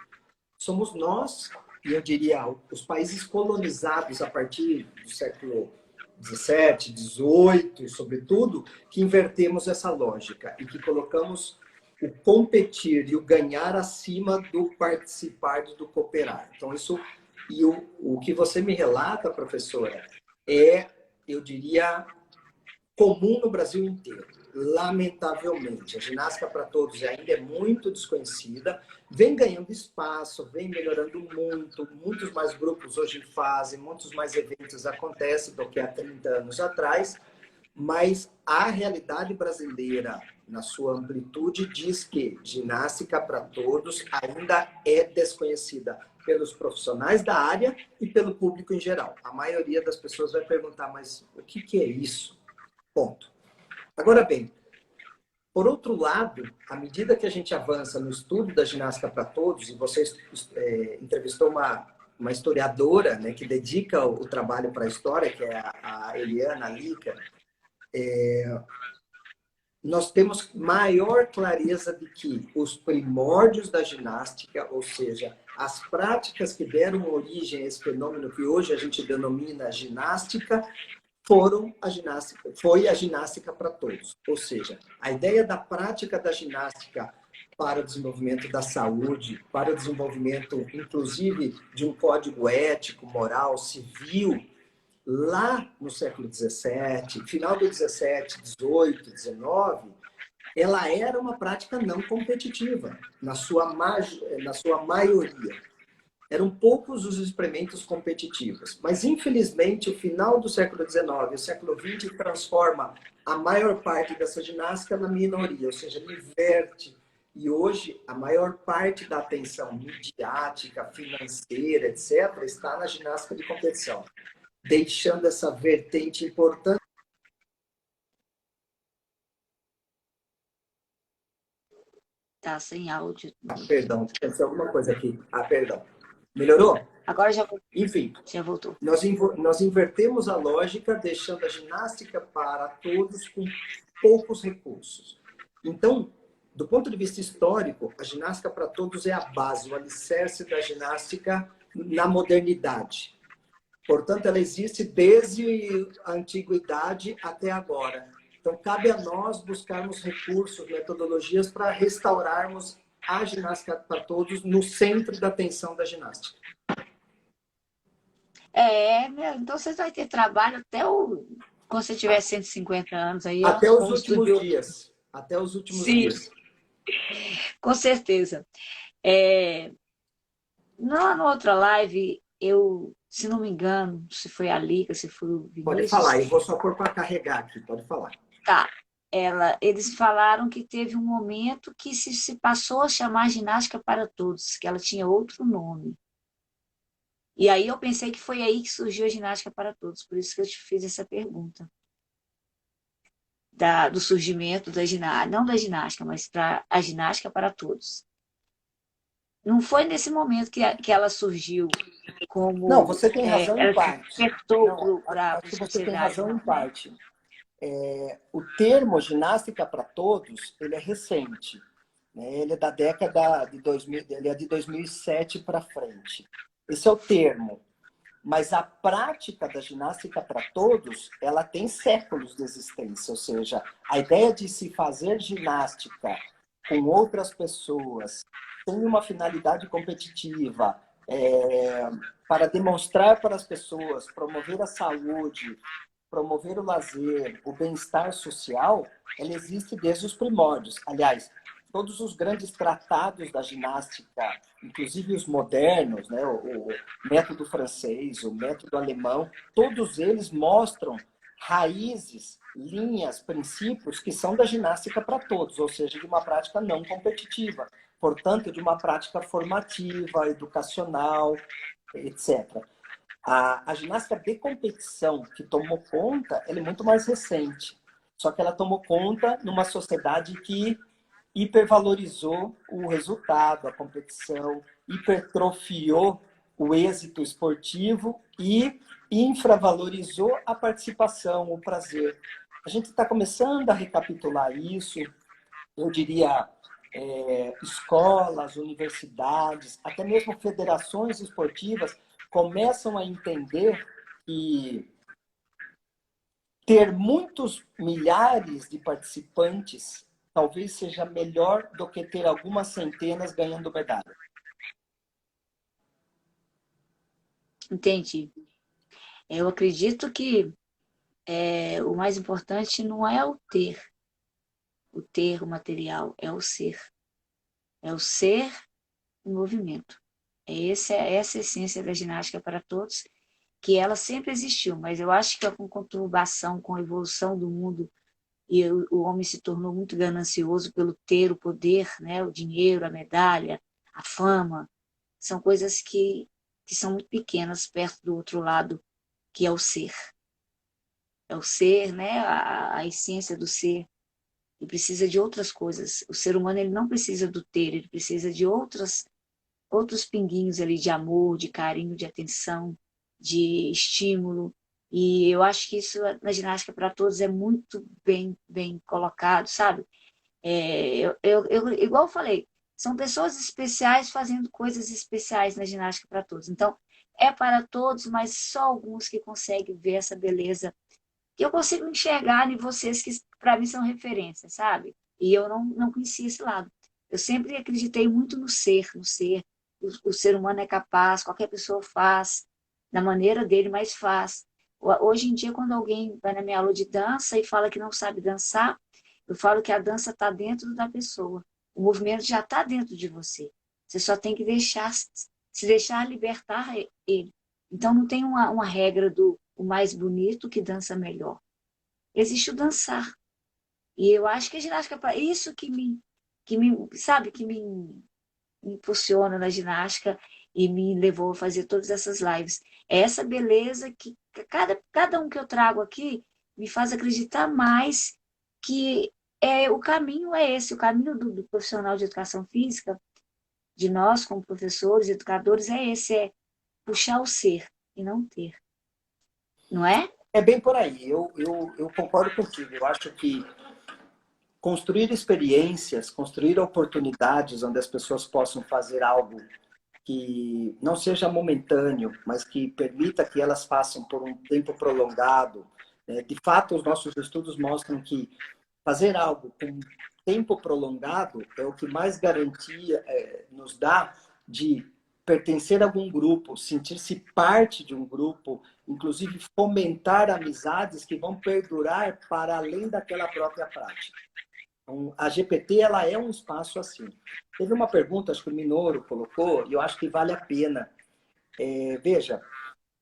Somos nós, e eu diria os países colonizados a partir do século 17, 18, sobretudo, que invertemos essa lógica e que colocamos o competir e o ganhar acima do participar e do cooperar. Então, isso, e o que você me relata, professora, é, eu diria, comum no Brasil inteiro. Lamentavelmente, a ginástica para todos ainda é muito desconhecida, vem ganhando espaço, vem melhorando muito, muitos mais grupos hoje fazem, muitos mais eventos acontecem do que há 30 anos atrás, mas a realidade brasileira, na sua amplitude, diz que ginástica para todos ainda é desconhecida pelos profissionais da área e pelo público em geral. A maioria das pessoas vai perguntar, mas o que é isso? Ponto. Agora bem, por outro lado, à medida que a gente avança no estudo da ginástica para todos, e você entrevistou uma historiadora, né, que dedica o trabalho para a história, que é a Eliana Lica, nós temos maior clareza de que os primórdios da ginástica, ou seja, as práticas que deram origem a esse fenômeno que hoje a gente denomina ginástica, foi a ginástica para todos. Ou seja, a ideia da prática da ginástica para o desenvolvimento da saúde, para o desenvolvimento, inclusive, de um código ético, moral, civil, lá no século XVII, final do XVII, XVIII, XIX, ela era uma prática não competitiva, na sua maioria. Eram poucos os experimentos competitivos. Mas, infelizmente, o final do século XIX e o século XX transforma a maior parte dessa ginástica na minoria, ou seja, inverte. E hoje, a maior parte da atenção midiática, financeira, etc., está na ginástica de competição, deixando essa vertente importante.
Tá sem áudio.
Perdão, aconteceu alguma coisa aqui. Perdão. Melhorou?
Agora
Enfim,
já voltou.
nós invertemos a lógica, deixando a ginástica para todos com poucos recursos. Então, do ponto de vista histórico, a ginástica para todos é a base, o alicerce da ginástica na modernidade. Portanto, ela existe desde a antiguidade até agora. Então, cabe a nós buscarmos recursos, metodologias para restaurarmos a ginástica para todos no centro da atenção da ginástica.
Então você vai ter trabalho até quando você tiver 150 anos aí, ó,
Até os
como
últimos
estudioso.
dias. Até os últimos
Sim,
dias.
com certeza. É, na outra live, se não me engano, se foi a Liga, se foi o
Pode
Vinícius,
falar, eu vou só pôr para carregar aqui, pode falar.
tá. Eles falaram que teve um momento que se passou a chamar ginástica para todos, que ela tinha outro nome. E aí eu pensei que foi aí que surgiu a ginástica para todos, por isso que eu te fiz essa pergunta. Do surgimento da ginástica, não da ginástica, mas para a ginástica para todos. Não foi nesse momento que ela surgiu
Não,
como
você tem razão em
ela
parte.
despertou
Não,
para a
acho que você tem
sociedade,
razão em
não, né?
parte. O termo ginástica para todos, ele é recente, né? Ele é da década de 2000, ele é de 2007 para frente. Esse é o termo. Mas a prática da ginástica para todos, ela tem séculos de existência. Ou seja, a ideia de se fazer ginástica com outras pessoas, sem uma finalidade competitiva, para demonstrar para as pessoas, promover a saúde, promover o lazer, o bem-estar social, ela existe desde os primórdios. Aliás, todos os grandes tratados da ginástica, inclusive os modernos, né, o método francês, o método alemão, todos eles mostram raízes, linhas, princípios que são da ginástica para todos, ou seja, de uma prática não competitiva, portanto, de uma prática formativa, educacional, etc. A ginástica de competição que tomou conta, ela é muito mais recente. Só que ela tomou conta numa sociedade que hipervalorizou o resultado, a competição, hipertrofiou o êxito esportivo e infravalorizou a participação, o prazer. A gente está começando a recapitular isso, eu diria, escolas, universidades, até mesmo federações esportivas começam a entender que ter muitos milhares de participantes talvez seja melhor do que ter algumas centenas ganhando medalha.
Entendi. Eu acredito que o mais importante não é o material, é o ser. É o ser em movimento. Essa a essência da ginástica para todos, que ela sempre existiu, mas eu acho que com conturbação, com a evolução do mundo, e o homem se tornou muito ganancioso pelo ter o poder, né, o dinheiro, a medalha, a fama, são coisas que são muito pequenas perto do outro lado, que é o ser. É o ser, né, a essência do ser. E precisa de outras coisas. O ser humano ele não precisa do ter, ele precisa de outros pinguinhos ali de amor, de carinho, de atenção, de estímulo. E eu acho que isso na ginástica para todos é muito bem colocado, sabe? Igual eu falei, são pessoas especiais fazendo coisas especiais na ginástica para todos. Então, é para todos, mas só alguns que conseguem ver essa beleza que eu consigo enxergar em vocês que para mim são referências, sabe? E eu não conhecia esse lado. Eu sempre acreditei muito no ser, no ser. O ser humano é capaz, qualquer pessoa faz, da maneira dele, mas faz. Hoje em dia, quando alguém vai na minha aula de dança e fala que não sabe dançar, eu falo que a dança está dentro da pessoa. O movimento já está dentro de você. Você só tem que se deixar libertar ele. Então, não tem uma regra do o mais bonito que dança melhor. Existe o dançar. E eu acho que a ginástica é isso sabe, me impulsiona na ginástica e me levou a fazer todas essas lives. É essa beleza que cada um que eu trago aqui me faz acreditar mais que o caminho é esse, o caminho do profissional de educação física, de nós como professores, educadores, é esse, é puxar o ser e não ter. Não é?
É bem por aí, eu concordo contigo. Eu acho que construir experiências, construir oportunidades onde as pessoas possam fazer algo que não seja momentâneo, mas que permita que elas façam por um tempo prolongado. De fato, os nossos estudos mostram que fazer algo com tempo prolongado é o que mais garantia nos dá de pertencer a algum grupo, sentir-se parte de um grupo, inclusive fomentar amizades que vão perdurar para além daquela própria prática. Então, a GPT ela é um espaço assim. Teve uma pergunta, acho que o Minoro colocou, e eu acho que vale a pena. Veja,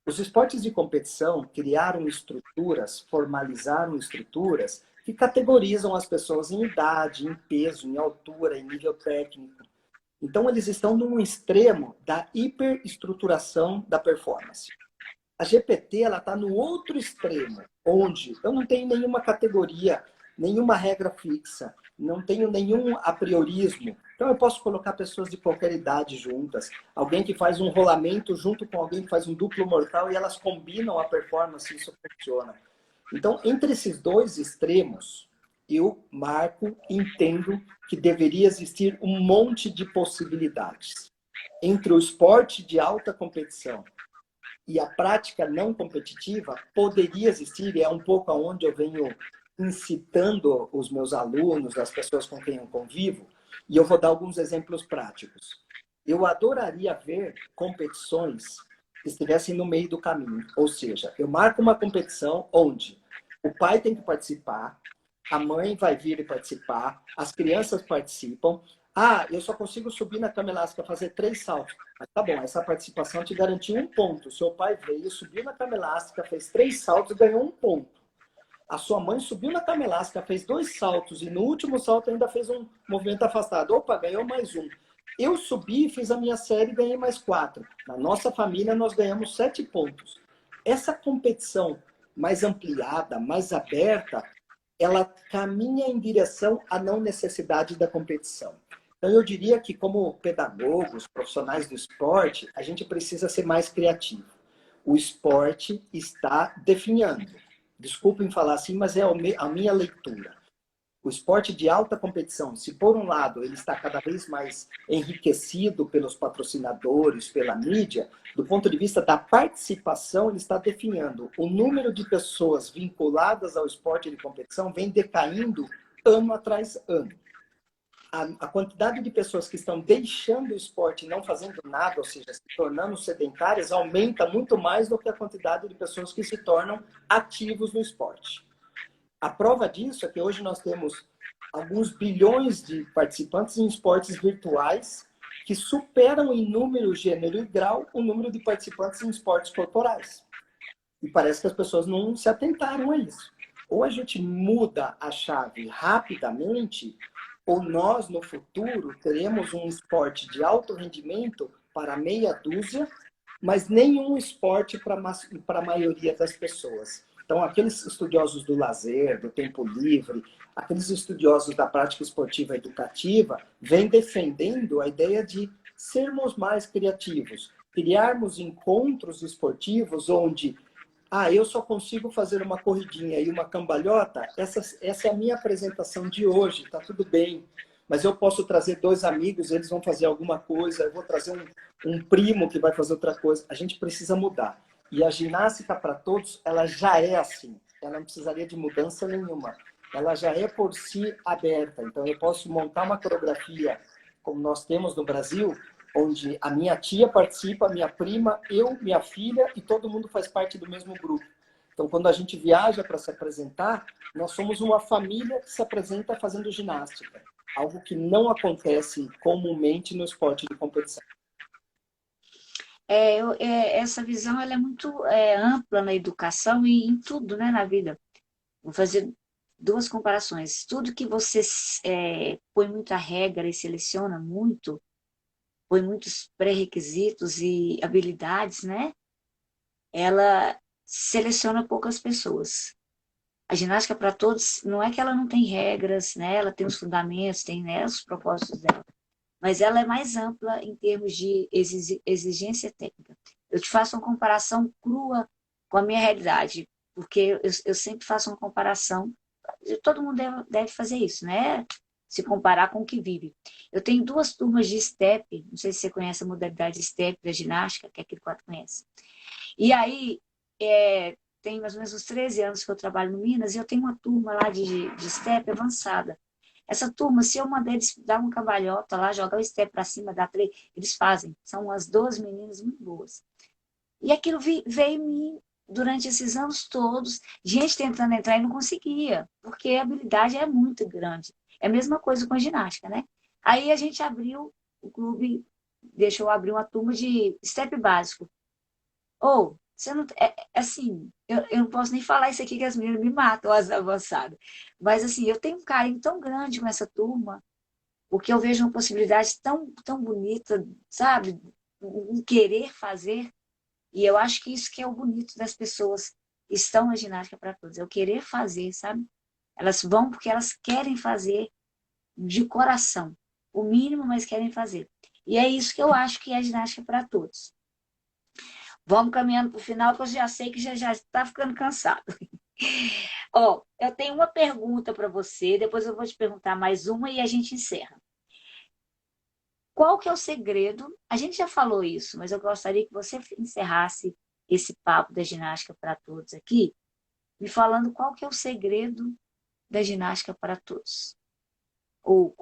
os esportes de competição criaram estruturas, formalizaram estruturas que categorizam as pessoas em idade, em peso, em altura, em nível técnico. Então, eles estão num extremo da hiperestruturação da performance. A GPT está no outro extremo, onde eu não tenho nenhuma categoria, nenhuma regra fixa, não tenho nenhum apriorismo. Então, eu posso colocar pessoas de qualquer idade juntas, alguém que faz um rolamento junto com alguém que faz um duplo mortal e elas combinam a performance e isso funciona. Então, entre esses dois extremos, eu marco, entendo que deveria existir um monte de possibilidades. Entre o esporte de alta competição e a prática não competitiva, poderia existir, e é um pouco aonde eu venho incitando os meus alunos, as pessoas com quem eu convivo, e eu vou dar alguns exemplos práticos. Eu adoraria ver competições que estivessem no meio do caminho, ou seja, eu marco uma competição onde o pai tem que participar, a mãe vai vir e participar, as crianças participam. Ah, eu só consigo subir na cama elástica, fazer 3 saltos. Mas tá bom, essa participação te garantiu 1 ponto. Seu pai veio, subiu na cama elástica, fez 3 saltos e ganhou 1 ponto. A sua mãe subiu na cama elástica, fez 2 saltos e no último salto ainda fez um movimento afastado. Opa, ganhou mais 1. Eu subi, fiz a minha série e ganhei mais 4. Na nossa família, nós ganhamos 7 pontos. Essa competição mais ampliada, mais aberta, ela caminha em direção à não necessidade da competição. Então, eu diria que, como pedagogos, profissionais do esporte, a gente precisa ser mais criativo. O esporte está definhando. Desculpem falar assim, mas é a minha leitura. O esporte de alta competição, se por um lado ele está cada vez mais enriquecido pelos patrocinadores, pela mídia, do ponto de vista da participação, ele está definhando. O número de pessoas vinculadas ao esporte de competição vem decaindo ano atrás ano. A quantidade de pessoas que estão deixando o esporte e não fazendo nada, ou seja, se tornando sedentárias, aumenta muito mais do que a quantidade de pessoas que se tornam ativos no esporte. A prova disso é que hoje nós temos alguns bilhões de participantes em esportes virtuais que superam em número, gênero e grau o número de participantes em esportes corporais. E parece que as pessoas não se atentaram a isso. Ou a gente muda a chave rapidamente, ou nós, no futuro, teremos um esporte de alto rendimento para meia dúzia, mas nenhum esporte para a maioria das pessoas. Então, aqueles estudiosos do lazer, do tempo livre, aqueles estudiosos da prática esportiva educativa, vêm defendendo a ideia de sermos mais criativos, criarmos encontros esportivos onde eu só consigo fazer uma corridinha e uma cambalhota, essa é a minha apresentação de hoje, tá tudo bem. Mas eu posso trazer 2 amigos, eles vão fazer alguma coisa, eu vou trazer um primo que vai fazer outra coisa. A gente precisa mudar. E a ginástica para todos, ela já é assim. Ela não precisaria de mudança nenhuma. Ela já é por si aberta. Então, eu posso montar uma coreografia, como nós temos no Brasil, onde a minha tia participa, a minha prima, eu, minha filha, e todo mundo faz parte do mesmo grupo. Então, quando a gente viaja para se apresentar, nós somos uma família que se apresenta fazendo ginástica. Algo que não acontece comumente no esporte de competição.
Essa visão ela é muito ampla na educação e em tudo, né, na vida. Vou fazer 2 comparações. Tudo que você põe muita regra e seleciona muito, põe muitos pré-requisitos e habilidades, né? Ela seleciona poucas pessoas. A ginástica para todos não é que ela não tem regras, né? Ela tem os fundamentos, tem, né, os propósitos dela, mas ela é mais ampla em termos de exigência técnica. Eu te faço uma comparação crua com a minha realidade, porque eu sempre faço uma comparação, todo mundo deve fazer isso, né? Se comparar com o que vive. Eu tenho 2 turmas de step, não sei se você conhece a modalidade step da ginástica, que é aquele que você conhece. E aí, tem mais ou menos uns 13 anos que eu trabalho no Minas, e eu tenho uma turma lá de step avançada. Essa turma, se eu mandar eles dar uma cambalhota lá, jogar o step para cima, dar três, eles fazem. São umas 12 meninas muito boas. E aquilo veio me durante esses anos todos, gente tentando entrar e não conseguia, porque a habilidade é muito grande. É a mesma coisa com a ginástica, né? Aí a gente abriu, o clube deixou abrir uma turma de step básico. Ou, você não. Assim, eu não posso nem falar isso aqui que as meninas me matam, as avançadas. Mas, assim, eu tenho um carinho tão grande com essa turma, porque eu vejo uma possibilidade tão, tão bonita, sabe? Um querer fazer. E eu acho que isso que é o bonito das pessoas que estão na ginástica para todos, é o querer fazer, sabe? Elas vão porque elas querem fazer de coração. O mínimo, mas querem fazer. E é isso que eu acho que é a ginástica para todos. Vamos caminhando para o final, que eu já sei que já está ficando cansado. Ó, eu tenho uma pergunta para você, depois eu vou te perguntar mais uma e a gente encerra. Qual que é o segredo? A gente já falou isso, mas eu gostaria que você encerrasse esse papo da ginástica para todos aqui, me falando qual que é o segredo da ginástica para todos. Ou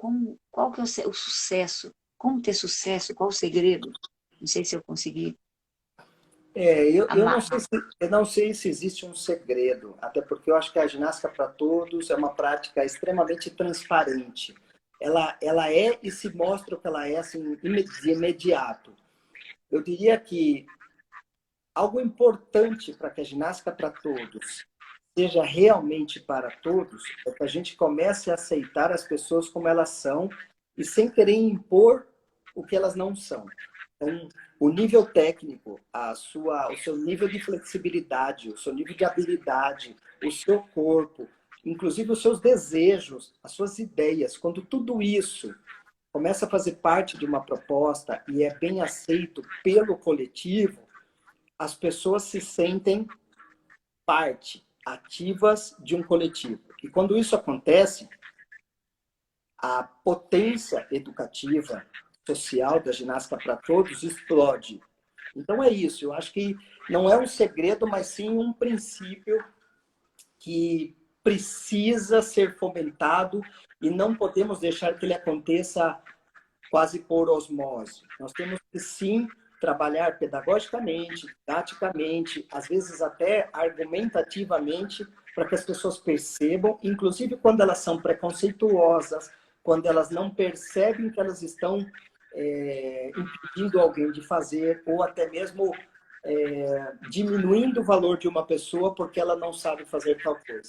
qual que é o sucesso? Como ter sucesso? Qual o segredo? Não sei se eu consegui
Eu
amarrar.
não sei se existe um segredo, até porque eu acho que a ginástica para todos é uma prática extremamente transparente. Ela é e se mostra o que ela é assim, de imediato. Eu diria que algo importante para que a ginástica para todos seja realmente para todos é que a gente comece a aceitar as pessoas como elas são e sem querer impor o que elas não são. Então, o nível técnico, o seu nível de flexibilidade, o seu nível de habilidade, o seu corpo, inclusive os seus desejos, as suas ideias, quando tudo isso começa a fazer parte de uma proposta e é bem aceito pelo coletivo, as pessoas se sentem parte ativas de um coletivo. E quando isso acontece, a potência educativa, social da ginástica para todos explode. Então é isso, eu acho que não é um segredo, mas sim um princípio que precisa ser fomentado e não podemos deixar que ele aconteça quase por osmose. Nós temos que sim trabalhar pedagogicamente, didaticamente, às vezes até argumentativamente, para que as pessoas percebam, inclusive quando elas são preconceituosas, quando elas não percebem que elas estão impedindo alguém de fazer, ou até mesmo diminuindo o valor de uma pessoa porque ela não sabe fazer tal coisa.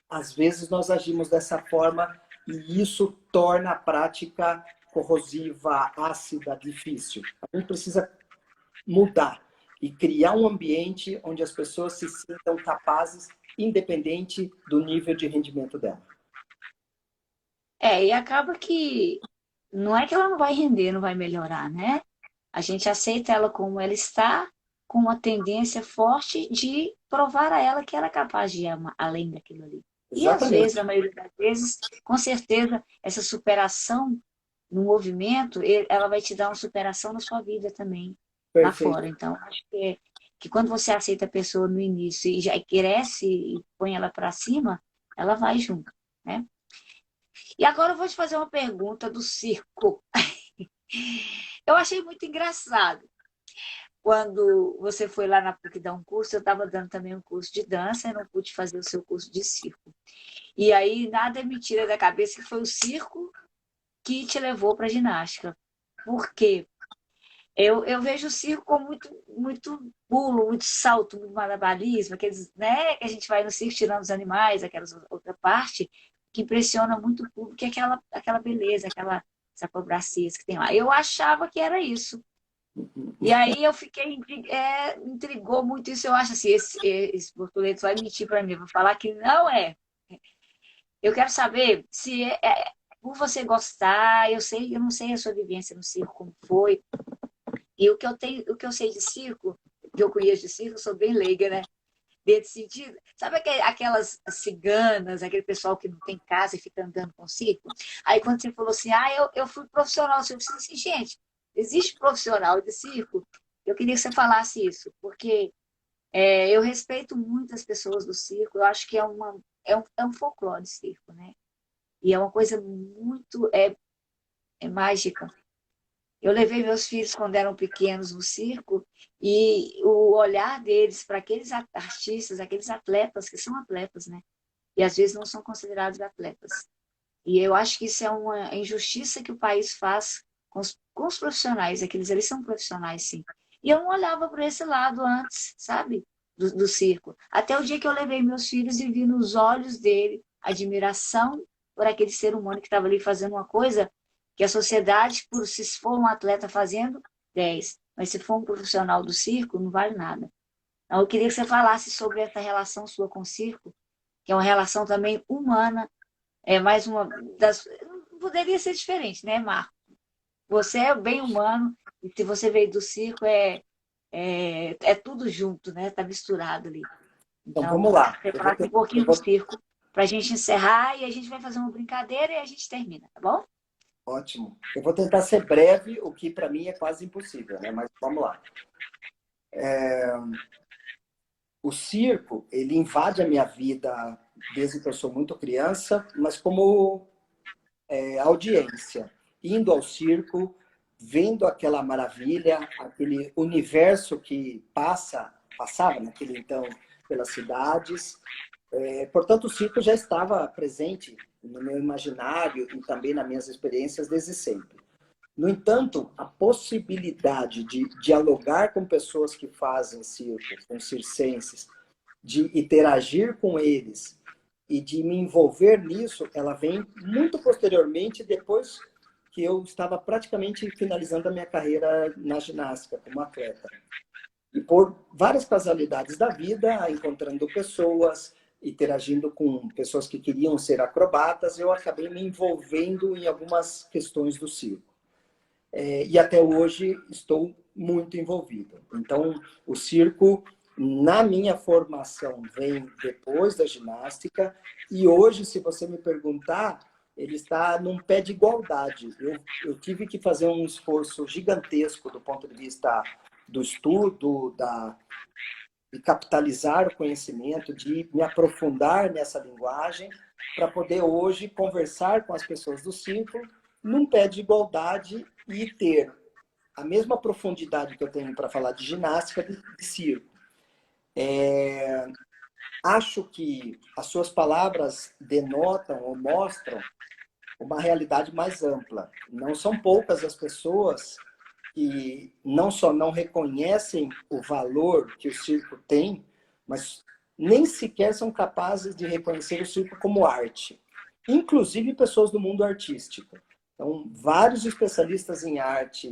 Às vezes nós agimos dessa forma e isso torna a prática corrosiva, ácida, difícil. A gente precisa mudar e criar um ambiente onde as pessoas se sintam capazes, independente do nível de rendimento dela.
E acaba que não é que ela não vai render, não vai melhorar, né? A gente aceita ela como ela está, com uma tendência forte de provar a ela que ela é capaz de ir além daquilo ali. E às vezes,
Exatamente.
a maioria das vezes, com certeza, essa superação no movimento, ela vai te dar uma superação na sua vida também, lá fora.
Perfeito.
Então, acho que quando você aceita a pessoa no início e já cresce e põe ela para cima, ela vai junto, né? E agora eu vou te fazer uma pergunta do circo. Eu achei muito engraçado. Quando você foi lá na PUC dar um curso, eu estava dando também um curso de dança e não pude fazer o seu curso de circo. E aí nada me tira da cabeça que foi o circo que te levou para a ginástica. Por quê? Eu vejo o circo como muito, muito pulo, muito salto, muito malabarismo, aqueles, né, que a gente vai no circo tirando os animais, aquela outra parte, que impressiona muito o público, que é aquela beleza, aquela essa acrobacia que tem lá. Eu achava que era isso. E aí eu fiquei, intrigou muito isso. Eu acho assim, esse Bortoleto vai mentir para mim, vai falar que não é. Eu quero saber se por você gostar, eu não sei a sua vivência no circo, como foi. E o que eu sei de circo, que eu conheço de circo, eu sou bem leiga, né? Desse sentido. Sabe aquelas ciganas, aquele pessoal que não tem casa e fica andando com circo? Aí quando você falou assim, eu fui profissional, eu disse assim, gente, existe profissional de circo? Eu queria que você falasse isso, porque eu respeito muito as pessoas do circo, eu acho que é um folclore de circo, né? E é uma coisa muito é mágica. Eu levei meus filhos quando eram pequenos no circo e o olhar deles para aqueles artistas, aqueles atletas, que são atletas, né? E às vezes não são considerados atletas. E eu acho que isso é uma injustiça que o país faz com os profissionais, aqueles ali são profissionais, sim. E eu não olhava para esse lado antes, sabe? Do circo. Até o dia que eu levei meus filhos e vi nos olhos dele admiração por aquele ser humano que estava ali fazendo uma coisa que a sociedade, por se for um atleta fazendo, 10. Mas se for um profissional do circo, não vale nada. Então, eu queria que você falasse sobre essa relação sua com o circo, que é uma relação também humana, é mais uma das. Poderia ser diferente, né, Marco? Você é bem humano, e se você veio do circo, é tudo junto, né? Tá misturado ali.
Então,
Então,
vamos lá.
você falasse um pouquinho do circo para a gente encerrar e a gente vai fazer uma brincadeira e a gente termina, tá bom?
Ótimo. Eu vou tentar ser breve, o que para mim é quase impossível, né? Mas vamos lá. O circo, ele invade a minha vida desde que eu sou muito criança, mas como audiência. Indo ao circo, vendo aquela maravilha, aquele universo que passava naquele então pelas cidades. Portanto, o circo já estava presente no meu imaginário e também nas minhas experiências desde sempre. No entanto, a possibilidade de dialogar com pessoas que fazem circo, com circenses, de interagir com eles e de me envolver nisso, ela vem muito posteriormente, depois que eu estava praticamente finalizando a minha carreira na ginástica como atleta. E por várias casualidades da vida, encontrando pessoas, interagindo com pessoas que queriam ser acrobatas, eu acabei me envolvendo em algumas questões do circo. E até hoje estou muito envolvido. Então, o circo, na minha formação, vem depois da ginástica, e hoje, se você me perguntar, ele está num pé de igualdade. Eu tive que fazer um esforço gigantesco do ponto de vista do estudo, de capitalizar o conhecimento, de me aprofundar nessa linguagem, para poder hoje conversar com as pessoas do circo num pé de igualdade e ter a mesma profundidade que eu tenho para falar de ginástica de circo. Acho que as suas palavras denotam ou mostram uma realidade mais ampla. Não são poucas as pessoas que não só não reconhecem o valor que o circo tem, mas nem sequer são capazes de reconhecer o circo como arte. Inclusive pessoas do mundo artístico. Então, vários especialistas em arte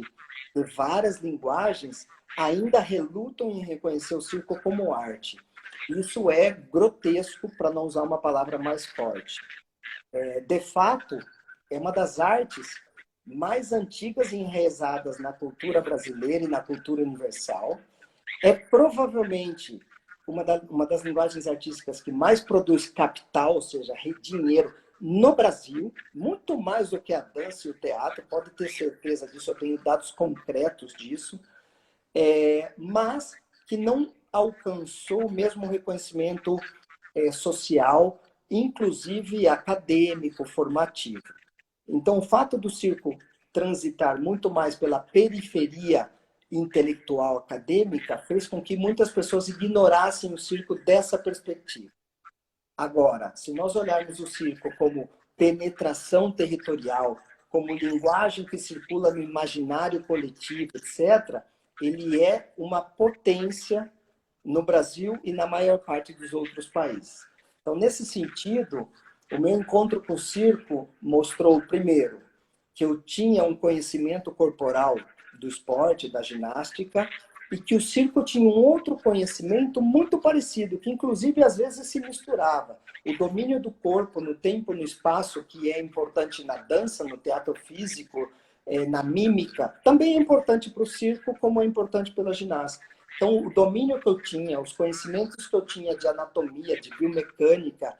de várias linguagens ainda relutam em reconhecer o circo como arte. Isso é grotesco, para não usar uma palavra mais forte. De fato, é uma das artes mais antigas e enraizadas na cultura brasileira e na cultura universal. É provavelmente uma das linguagens artísticas que mais produz capital, ou seja, dinheiro, no Brasil, muito mais do que a dança e o teatro, pode ter certeza disso, eu tenho dados concretos disso, mas que não alcançou o mesmo reconhecimento social, inclusive acadêmico, formativo. Então, o fato do circo transitar muito mais pela periferia intelectual acadêmica fez com que muitas pessoas ignorassem o circo dessa perspectiva. Agora, se nós olharmos o circo como penetração territorial, como linguagem que circula no imaginário coletivo, etc., ele é uma potência no Brasil e na maior parte dos outros países. Então, nesse sentido, o meu encontro com o circo mostrou, primeiro, que eu tinha um conhecimento corporal do esporte, da ginástica, e que o circo tinha um outro conhecimento muito parecido, que inclusive às vezes se misturava. O domínio do corpo no tempo e no espaço, que é importante na dança, no teatro físico, na mímica, também é importante para o circo, como é importante pela ginástica. Então, o domínio que eu tinha, os conhecimentos que eu tinha de anatomia, de biomecânica,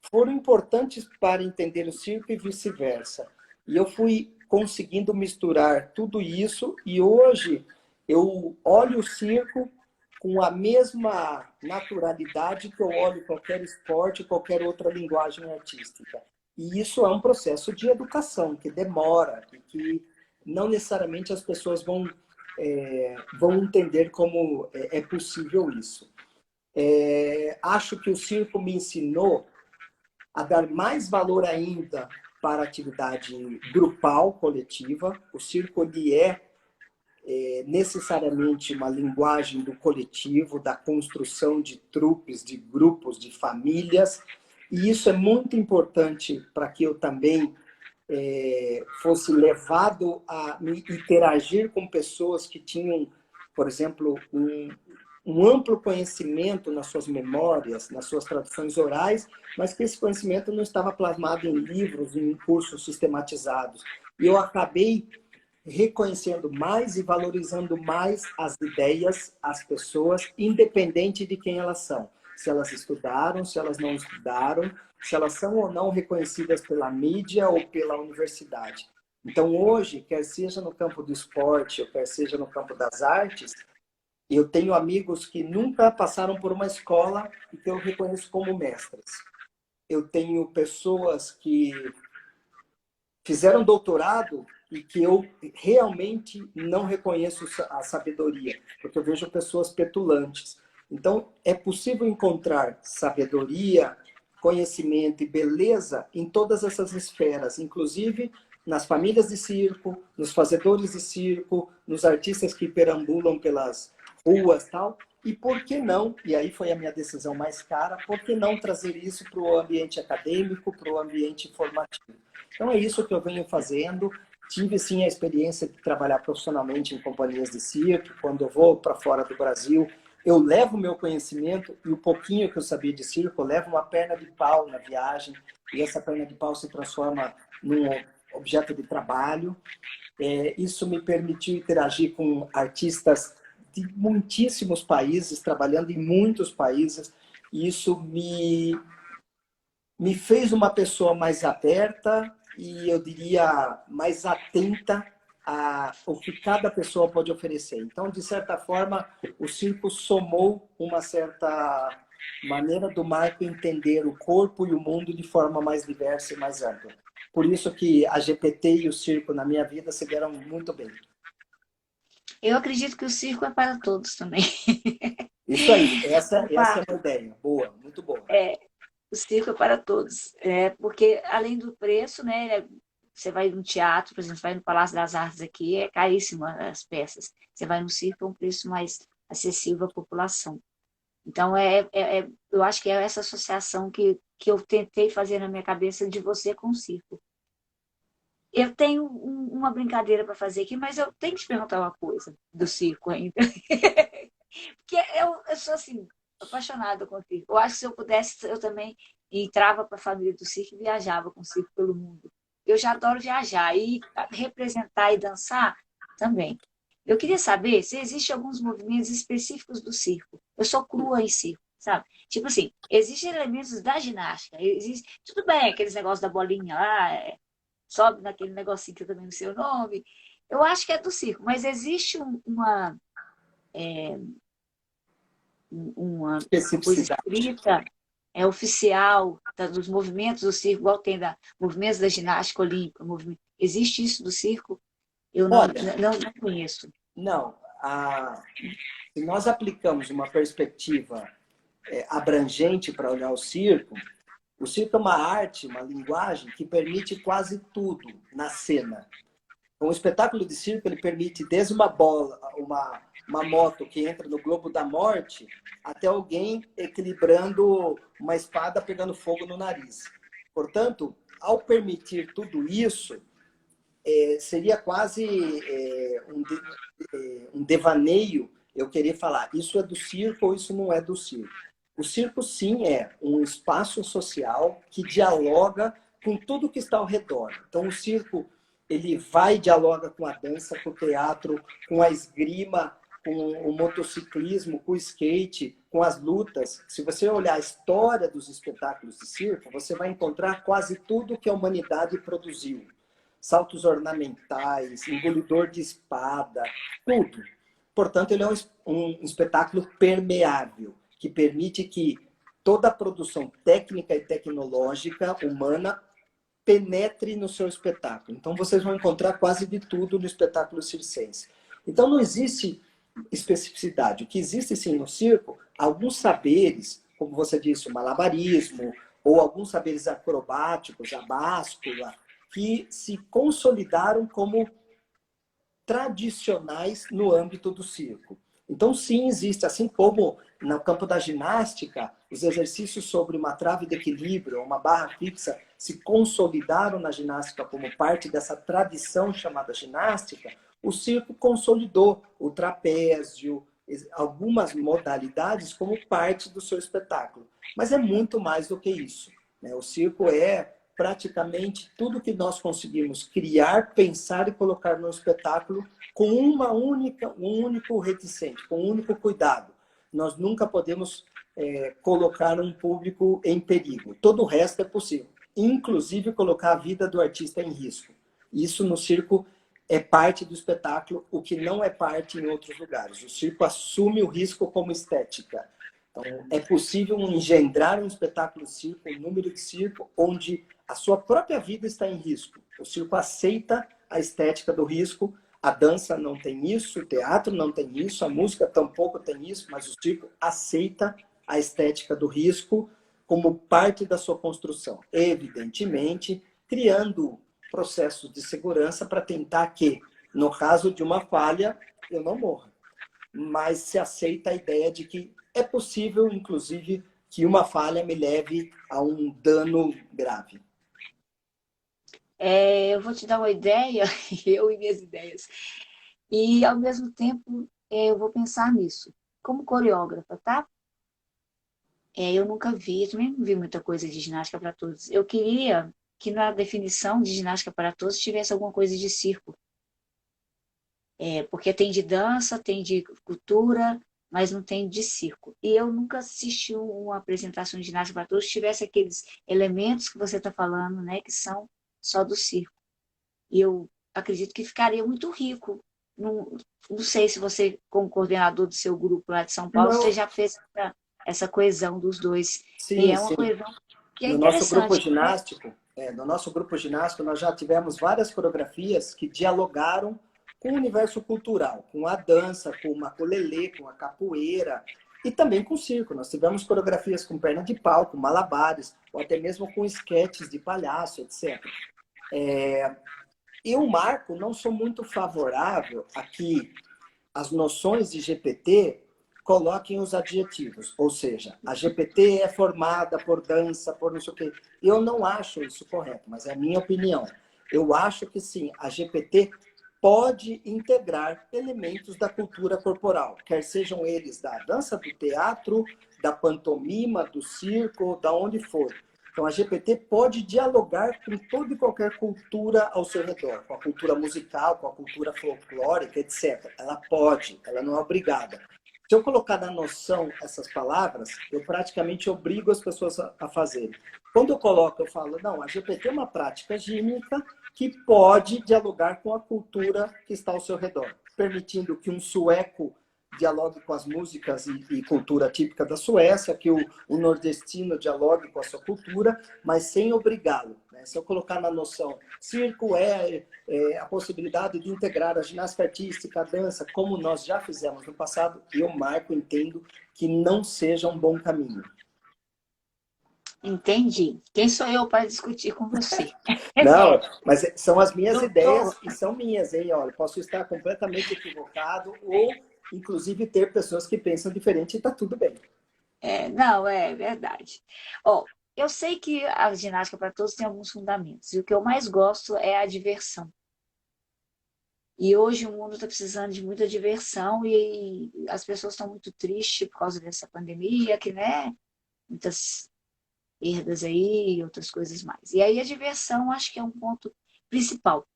foram importantes para entender o circo e vice-versa. E eu fui conseguindo misturar tudo isso e hoje eu olho o circo com a mesma naturalidade que eu olho qualquer esporte, qualquer outra linguagem artística. E isso é um processo de educação que demora, que não necessariamente as pessoas vão entender como é possível isso. Acho que o circo me ensinou a dar mais valor ainda para a atividade grupal, coletiva. O circo ele é necessariamente uma linguagem do coletivo, da construção de trupes, de grupos, de famílias. E isso é muito importante para que eu também fosse levado a me interagir com pessoas que tinham, por exemplo, um amplo conhecimento nas suas memórias, nas suas tradições orais, mas que esse conhecimento não estava plasmado em livros, em cursos sistematizados. E eu acabei reconhecendo mais e valorizando mais as ideias, as pessoas, independente de quem elas são. Se elas estudaram, se elas não estudaram, se elas são ou não reconhecidas pela mídia ou pela universidade. Então, hoje, quer seja no campo do esporte, ou quer seja no campo das artes, eu tenho amigos que nunca passaram por uma escola e que eu reconheço como mestres. Eu tenho pessoas que fizeram doutorado e que eu realmente não reconheço a sabedoria, porque eu vejo pessoas petulantes. Então, é possível encontrar sabedoria, conhecimento e beleza em todas essas esferas, inclusive nas famílias de circo, nos fazedores de circo, nos artistas que perambulam pelas ruas e tal. E por que não, e aí foi a minha decisão mais cara, por que não trazer isso para o ambiente acadêmico, para o ambiente formativo? Então é isso que eu venho fazendo. Tive sim a experiência de trabalhar profissionalmente em companhias de circo. Quando eu vou para fora do Brasil, eu levo o meu conhecimento e o pouquinho que eu sabia de circo, eu levo uma perna de pau na viagem e essa perna de pau se transforma num objeto de trabalho. Isso me permitiu interagir com artistas de muitíssimos países, trabalhando em muitos países. E isso me fez uma pessoa mais aberta e, eu diria, mais atenta ao que cada pessoa pode oferecer. Então, de certa forma, o circo somou uma certa maneira do Marco entender o corpo e o mundo de forma mais diversa e mais ampla. Por isso que a GPT e o circo na minha vida se deram muito bem.
Eu acredito que o circo é para todos também.
Isso aí, essa é
Opa,
a minha ideia. Boa, muito boa.
o circo é para todos. Porque, além do preço, né? Você vai no teatro, por exemplo, vai no Palácio das Artes aqui, é caríssimo as peças. Você vai no circo, é um preço mais acessível à população. Então, eu acho que é essa associação que eu tentei fazer na minha cabeça de você com o circo. Eu tenho uma brincadeira para fazer aqui, mas eu tenho que te perguntar uma coisa do circo ainda. Porque eu sou assim, apaixonada com o circo. Eu acho que se eu pudesse, eu também entrava para a família do circo e viajava com o circo pelo mundo. Eu já adoro viajar e representar e dançar também. Eu queria saber se existem alguns movimentos específicos do circo. Eu sou crua em circo, sabe? Tipo assim, existem elementos da ginástica. Tudo bem, aqueles negócios da bolinha lá, sobe naquele negocinho que eu também não sei o nome. Eu acho que é do circo, mas existe uma coisa
Especificidade.
escrita, oficial, dos movimentos do circo, igual tem movimentos da ginástica olímpica. Existe isso do circo? Eu
Olha,
não conheço.
não. Se nós aplicamos uma perspectiva abrangente para olhar o circo é uma arte, uma linguagem que permite quase tudo na cena. Então, o espetáculo de circo ele permite desde uma bola, uma moto que entra no globo da morte, até alguém equilibrando uma espada pegando fogo no nariz. Portanto, ao permitir tudo isso, seria quase um devaneio eu querer falar isso é do circo ou isso não é do circo. O circo, sim, é um espaço social que dialoga com tudo que está ao redor. Então, o circo ele vai e dialoga com a dança, com o teatro, com a esgrima, com o motociclismo, com o skate, com as lutas. Se você olhar a história dos espetáculos de circo, você vai encontrar quase tudo que a humanidade produziu. Saltos ornamentais, engolidor de espada, tudo. Portanto, ele é um espetáculo permeável, que permite que toda a produção técnica e tecnológica humana penetre no seu espetáculo. Então, vocês vão encontrar quase de tudo no espetáculo circense. Então, não existe especificidade. O que existe, sim, no circo, alguns saberes, como você disse, o malabarismo, ou alguns saberes acrobáticos, a báscula, que se consolidaram como tradicionais no âmbito do circo. Então, sim, existe, assim como no campo da ginástica, os exercícios sobre uma trave de equilíbrio, uma barra fixa, se consolidaram na ginástica como parte dessa tradição chamada ginástica, o circo consolidou o trapézio, algumas modalidades como parte do seu espetáculo. Mas é muito mais do que isso, né? O circo é praticamente tudo que nós conseguimos criar, pensar e colocar no espetáculo com um único reticente, com um único cuidado. Nós nunca podemos colocar um público em perigo. Todo o resto é possível, inclusive colocar a vida do artista em risco. Isso no circo é parte do espetáculo, o que não é parte em outros lugares. O circo assume o risco como estética. Então, é possível engendrar um espetáculo de circo, um número de circo, onde a sua própria vida está em risco. O circo aceita a estética do risco, a dança não tem isso, o teatro não tem isso, a música tampouco tem isso, mas o circo aceita a estética do risco como parte da sua construção. Evidentemente, criando processos de segurança para tentar que, no caso de uma falha, eu não morra. Mas se aceita a ideia de que é possível, inclusive, que uma falha me leve a um dano grave.
Eu vou te dar uma ideia, eu e minhas ideias. E, ao mesmo tempo, eu vou pensar nisso. Como coreógrafa, tá? Eu nunca vi, eu também não vi muita coisa de ginástica para todos. Eu queria que na definição de ginástica para todos tivesse alguma coisa de circo. Porque tem de dança, tem de cultura, mas não tem de circo. E eu nunca assisti uma apresentação de ginástica para todos que tivesse aqueles elementos que você está falando, né, que são só do circo. E eu acredito que ficaria muito rico. Não, não sei se você, como coordenador do seu grupo lá de São Paulo, você
Não,
já fez essa coesão dos dois. E
sim,
é uma
sim.
coesão que é
No nosso grupo
interessante, né?
ginástico, no nosso grupo ginástico, nós já tivemos várias coreografias que dialogaram com o universo cultural, com a dança, com o maculelê, com a capoeira e também com o circo. Nós tivemos coreografias com perna de pau, com malabares, ou até mesmo com esquetes de palhaço, etc. Eu, Marco, não sou muito favorável a que as noções de GPT coloquem os adjetivos, ou seja, a GPT é formada por dança, por não sei o quê. Eu não acho isso correto, mas é a minha opinião. Eu acho que sim, a GPT pode integrar elementos da cultura corporal, quer sejam eles da dança, do teatro, da pantomima, do circo, da onde for. Então, a GPT pode dialogar com toda e qualquer cultura ao seu redor, com a cultura musical, com a cultura folclórica, etc. Ela pode, ela não é obrigada. Se eu colocar na noção essas palavras, eu praticamente obrigo as pessoas a fazerem. Quando eu coloco, eu falo, não, a GPT é uma prática gímica que pode dialogar com a cultura que está ao seu redor, permitindo que um sueco dialogue com as músicas e cultura típica da Suécia, que o nordestino dialogue com a sua cultura, mas sem obrigá-lo, né? Se eu colocar na noção, circo é a possibilidade de integrar a ginástica artística, a dança, como nós já fizemos no passado, eu, Marco, entendo que não seja um bom caminho.
Entendi. Quem sou eu para discutir com você?
Não, mas são as minhas ideias
Doutor,
e são minhas, hein? Olha, posso estar completamente equivocado ou, inclusive, ter pessoas que pensam diferente e está tudo bem.
não, é verdade. Ó, eu sei que a ginástica para todos tem alguns fundamentos, e o que eu mais gosto é a diversão. E hoje o mundo está precisando de muita diversão e as pessoas estão muito tristes por causa dessa pandemia, que, né, muitas perdas aí e outras coisas mais. E aí a diversão acho que é um ponto principal.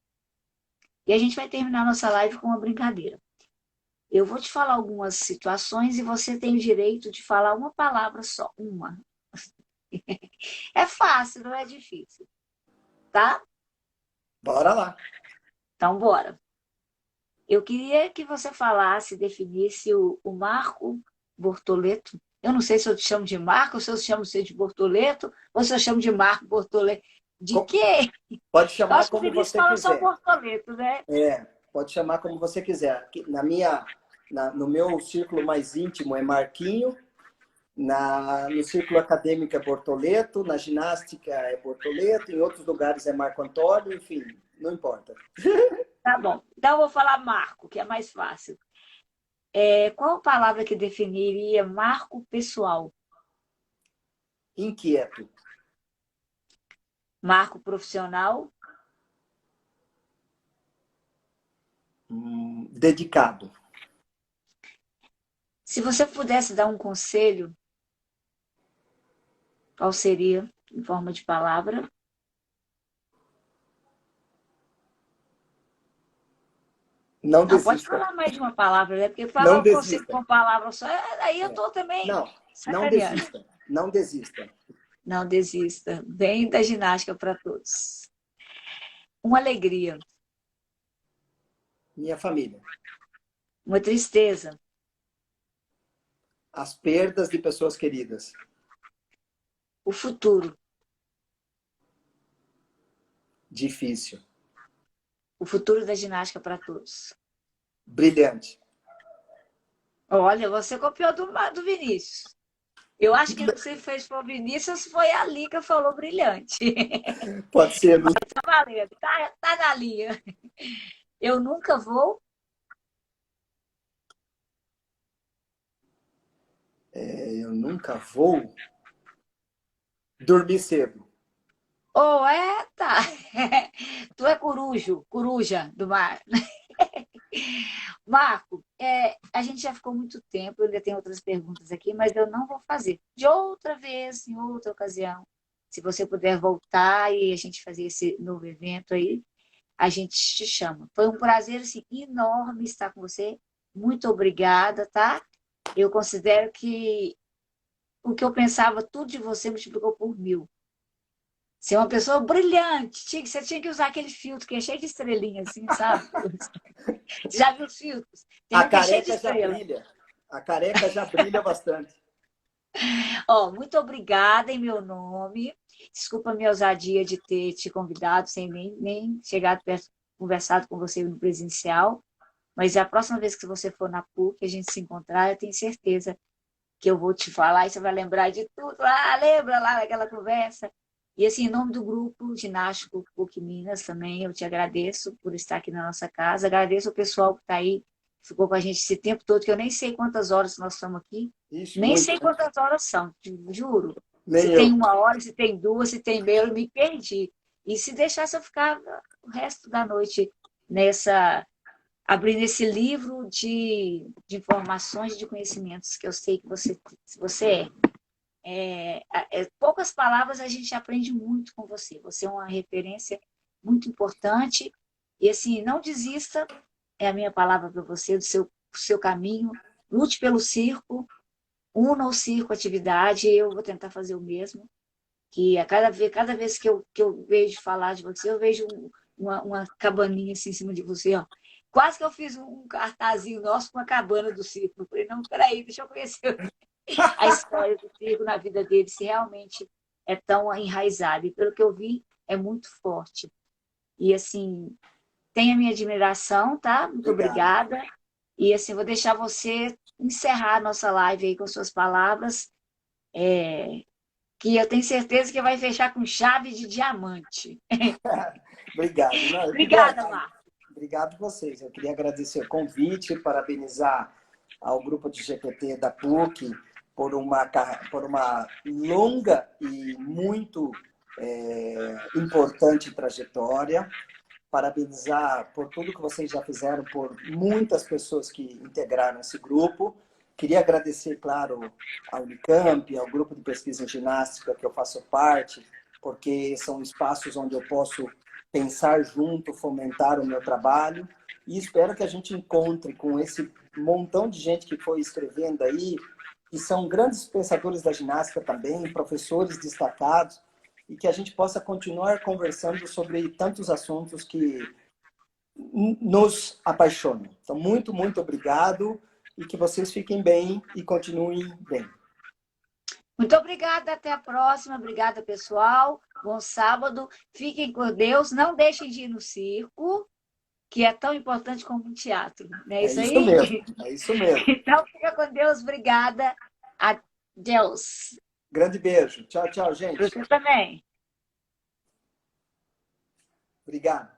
E a gente vai terminar nossa live com uma brincadeira. Eu vou te falar algumas situações e você tem o direito de falar uma palavra só, uma. É fácil, não é difícil, tá?
Bora lá.
Então, bora. Eu queria que você falasse, definisse o Marco Bortoleto. Eu não sei se eu te chamo de Marco, ou se eu chamo você de Bortoleto, ou se eu chamo de Marco Bortoleto. De quê?
Pode
Eu
chamar
acho que o
como
Vinícius
você
fala só
quiser.
Bortoleto, né?
Pode chamar como você quiser. No meu círculo mais íntimo é Marquinho, no círculo acadêmico é Bortoleto, na ginástica é Bortoleto, em outros lugares é Marco Antônio, enfim, não importa.
Tá bom. Então eu vou falar Marco, que é mais fácil. Qual palavra que definiria marco pessoal?
Inquieto,
Marco profissional?
dedicado.
Se você pudesse dar um conselho, qual seria em forma de palavra?
Não
Não, pode
desista.
falar mais de uma palavra, né? Porque
Não
falar o conselho com
desista.
uma palavra só, aí eu
É.
estou também
Não, não
sacaneando.
desista. Não desista.
Não desista. Bem da ginástica para todos. Uma alegria,
Minha família.
uma tristeza,
As perdas de pessoas queridas.
o futuro,
Difícil.
o futuro da ginástica para todos.
Brilhante.
Olha, você copiou do Vinícius. Eu acho que o que você fez para o Vinícius foi a Liga falou brilhante.
Pode ser.
Tá valendo, tá na linha. Eu nunca vou.
Eu nunca vou dormir cedo.
Oh, tá. Tu é coruja do mar. Marco, a gente já ficou muito tempo, eu ainda tenho outras perguntas aqui, mas eu não vou fazer. De outra vez, em outra ocasião, se você puder voltar e a gente fazer esse novo evento aí, a gente te chama. Foi um prazer assim, enorme estar com você. Muito obrigada, tá? Eu considero que o que eu pensava tudo de você multiplicou por 1000. Você é uma pessoa brilhante. Você tinha que usar aquele filtro que é cheio de estrelinhas, assim, sabe? Você já viu os filtros? Tem
A
um que é cheio de
careca já
estrela.
brilha. A careca já brilha bastante.
Ó, muito obrigada em meu nome. Desculpa a minha ousadia de ter te convidado sem nem chegado perto, conversado com você no presencial. Mas a próxima vez que você for na PUC, a gente se encontrar, eu tenho certeza que eu vou te falar e você vai lembrar de tudo. Ah, lembra lá daquela conversa? E assim, em nome do grupo Ginástico PUC Minas também, eu te agradeço por estar aqui na nossa casa. Agradeço o pessoal que está aí, que ficou com a gente esse tempo todo, que eu nem sei quantas horas nós estamos aqui.
Ixi,
Nem
muito,
sei
né?
quantas horas são, juro. Se
Nem
tem
eu.
1 hora, se tem 2, se tem meia, eu me perdi. E se deixasse eu ficar o resto da noite abrindo esse livro de informações, de conhecimentos que eu sei que você poucas palavras a gente aprende muito com você. Você é uma referência muito importante. E assim, não desista, é a minha palavra para você, do seu caminho. Lute pelo circo, una o circo à atividade, eu vou tentar fazer o mesmo. Que cada vez que eu vejo falar de você, eu vejo uma cabaninha assim em cima de você, ó. Quase que eu fiz um cartazinho nosso com a cabana do circo. Eu falei, não, peraí, deixa eu conhecer a história do circo na vida dele, se realmente é tão enraizado. E pelo que eu vi, é muito forte. E assim, tem a minha admiração, tá? Muito
Obrigado.
obrigada. E assim, vou deixar você encerrar a nossa live aí com suas palavras, que eu tenho certeza que vai fechar com chave de diamante.
Obrigado. Não, eu queria,
Obrigada, Marco.
obrigado a vocês. Eu queria agradecer o convite, parabenizar ao grupo de GPT da PUC por uma longa e muito importante trajetória. Parabenizar por tudo que vocês já fizeram, por muitas pessoas que integraram esse grupo. Queria agradecer, claro, ao Unicamp, ao grupo de pesquisa em ginástica que eu faço parte, porque são espaços onde eu posso pensar junto, fomentar o meu trabalho. E espero que a gente encontre com esse montão de gente que foi escrevendo aí, que são grandes pensadores da ginástica também, professores destacados, e que a gente possa continuar conversando sobre tantos assuntos que nos apaixonam. Então, muito, muito obrigado e que vocês fiquem bem e continuem bem.
Muito obrigada, até a próxima. Obrigada, pessoal. Bom sábado. Fiquem com Deus. Não deixem de ir no circo, que é tão importante como o teatro. Não é
É
isso
isso mesmo,
aí?
é isso mesmo.
Então, fica com Deus. Obrigada. Adeus.
Grande beijo. Tchau, tchau,
Para
gente.
você também.
Obrigado.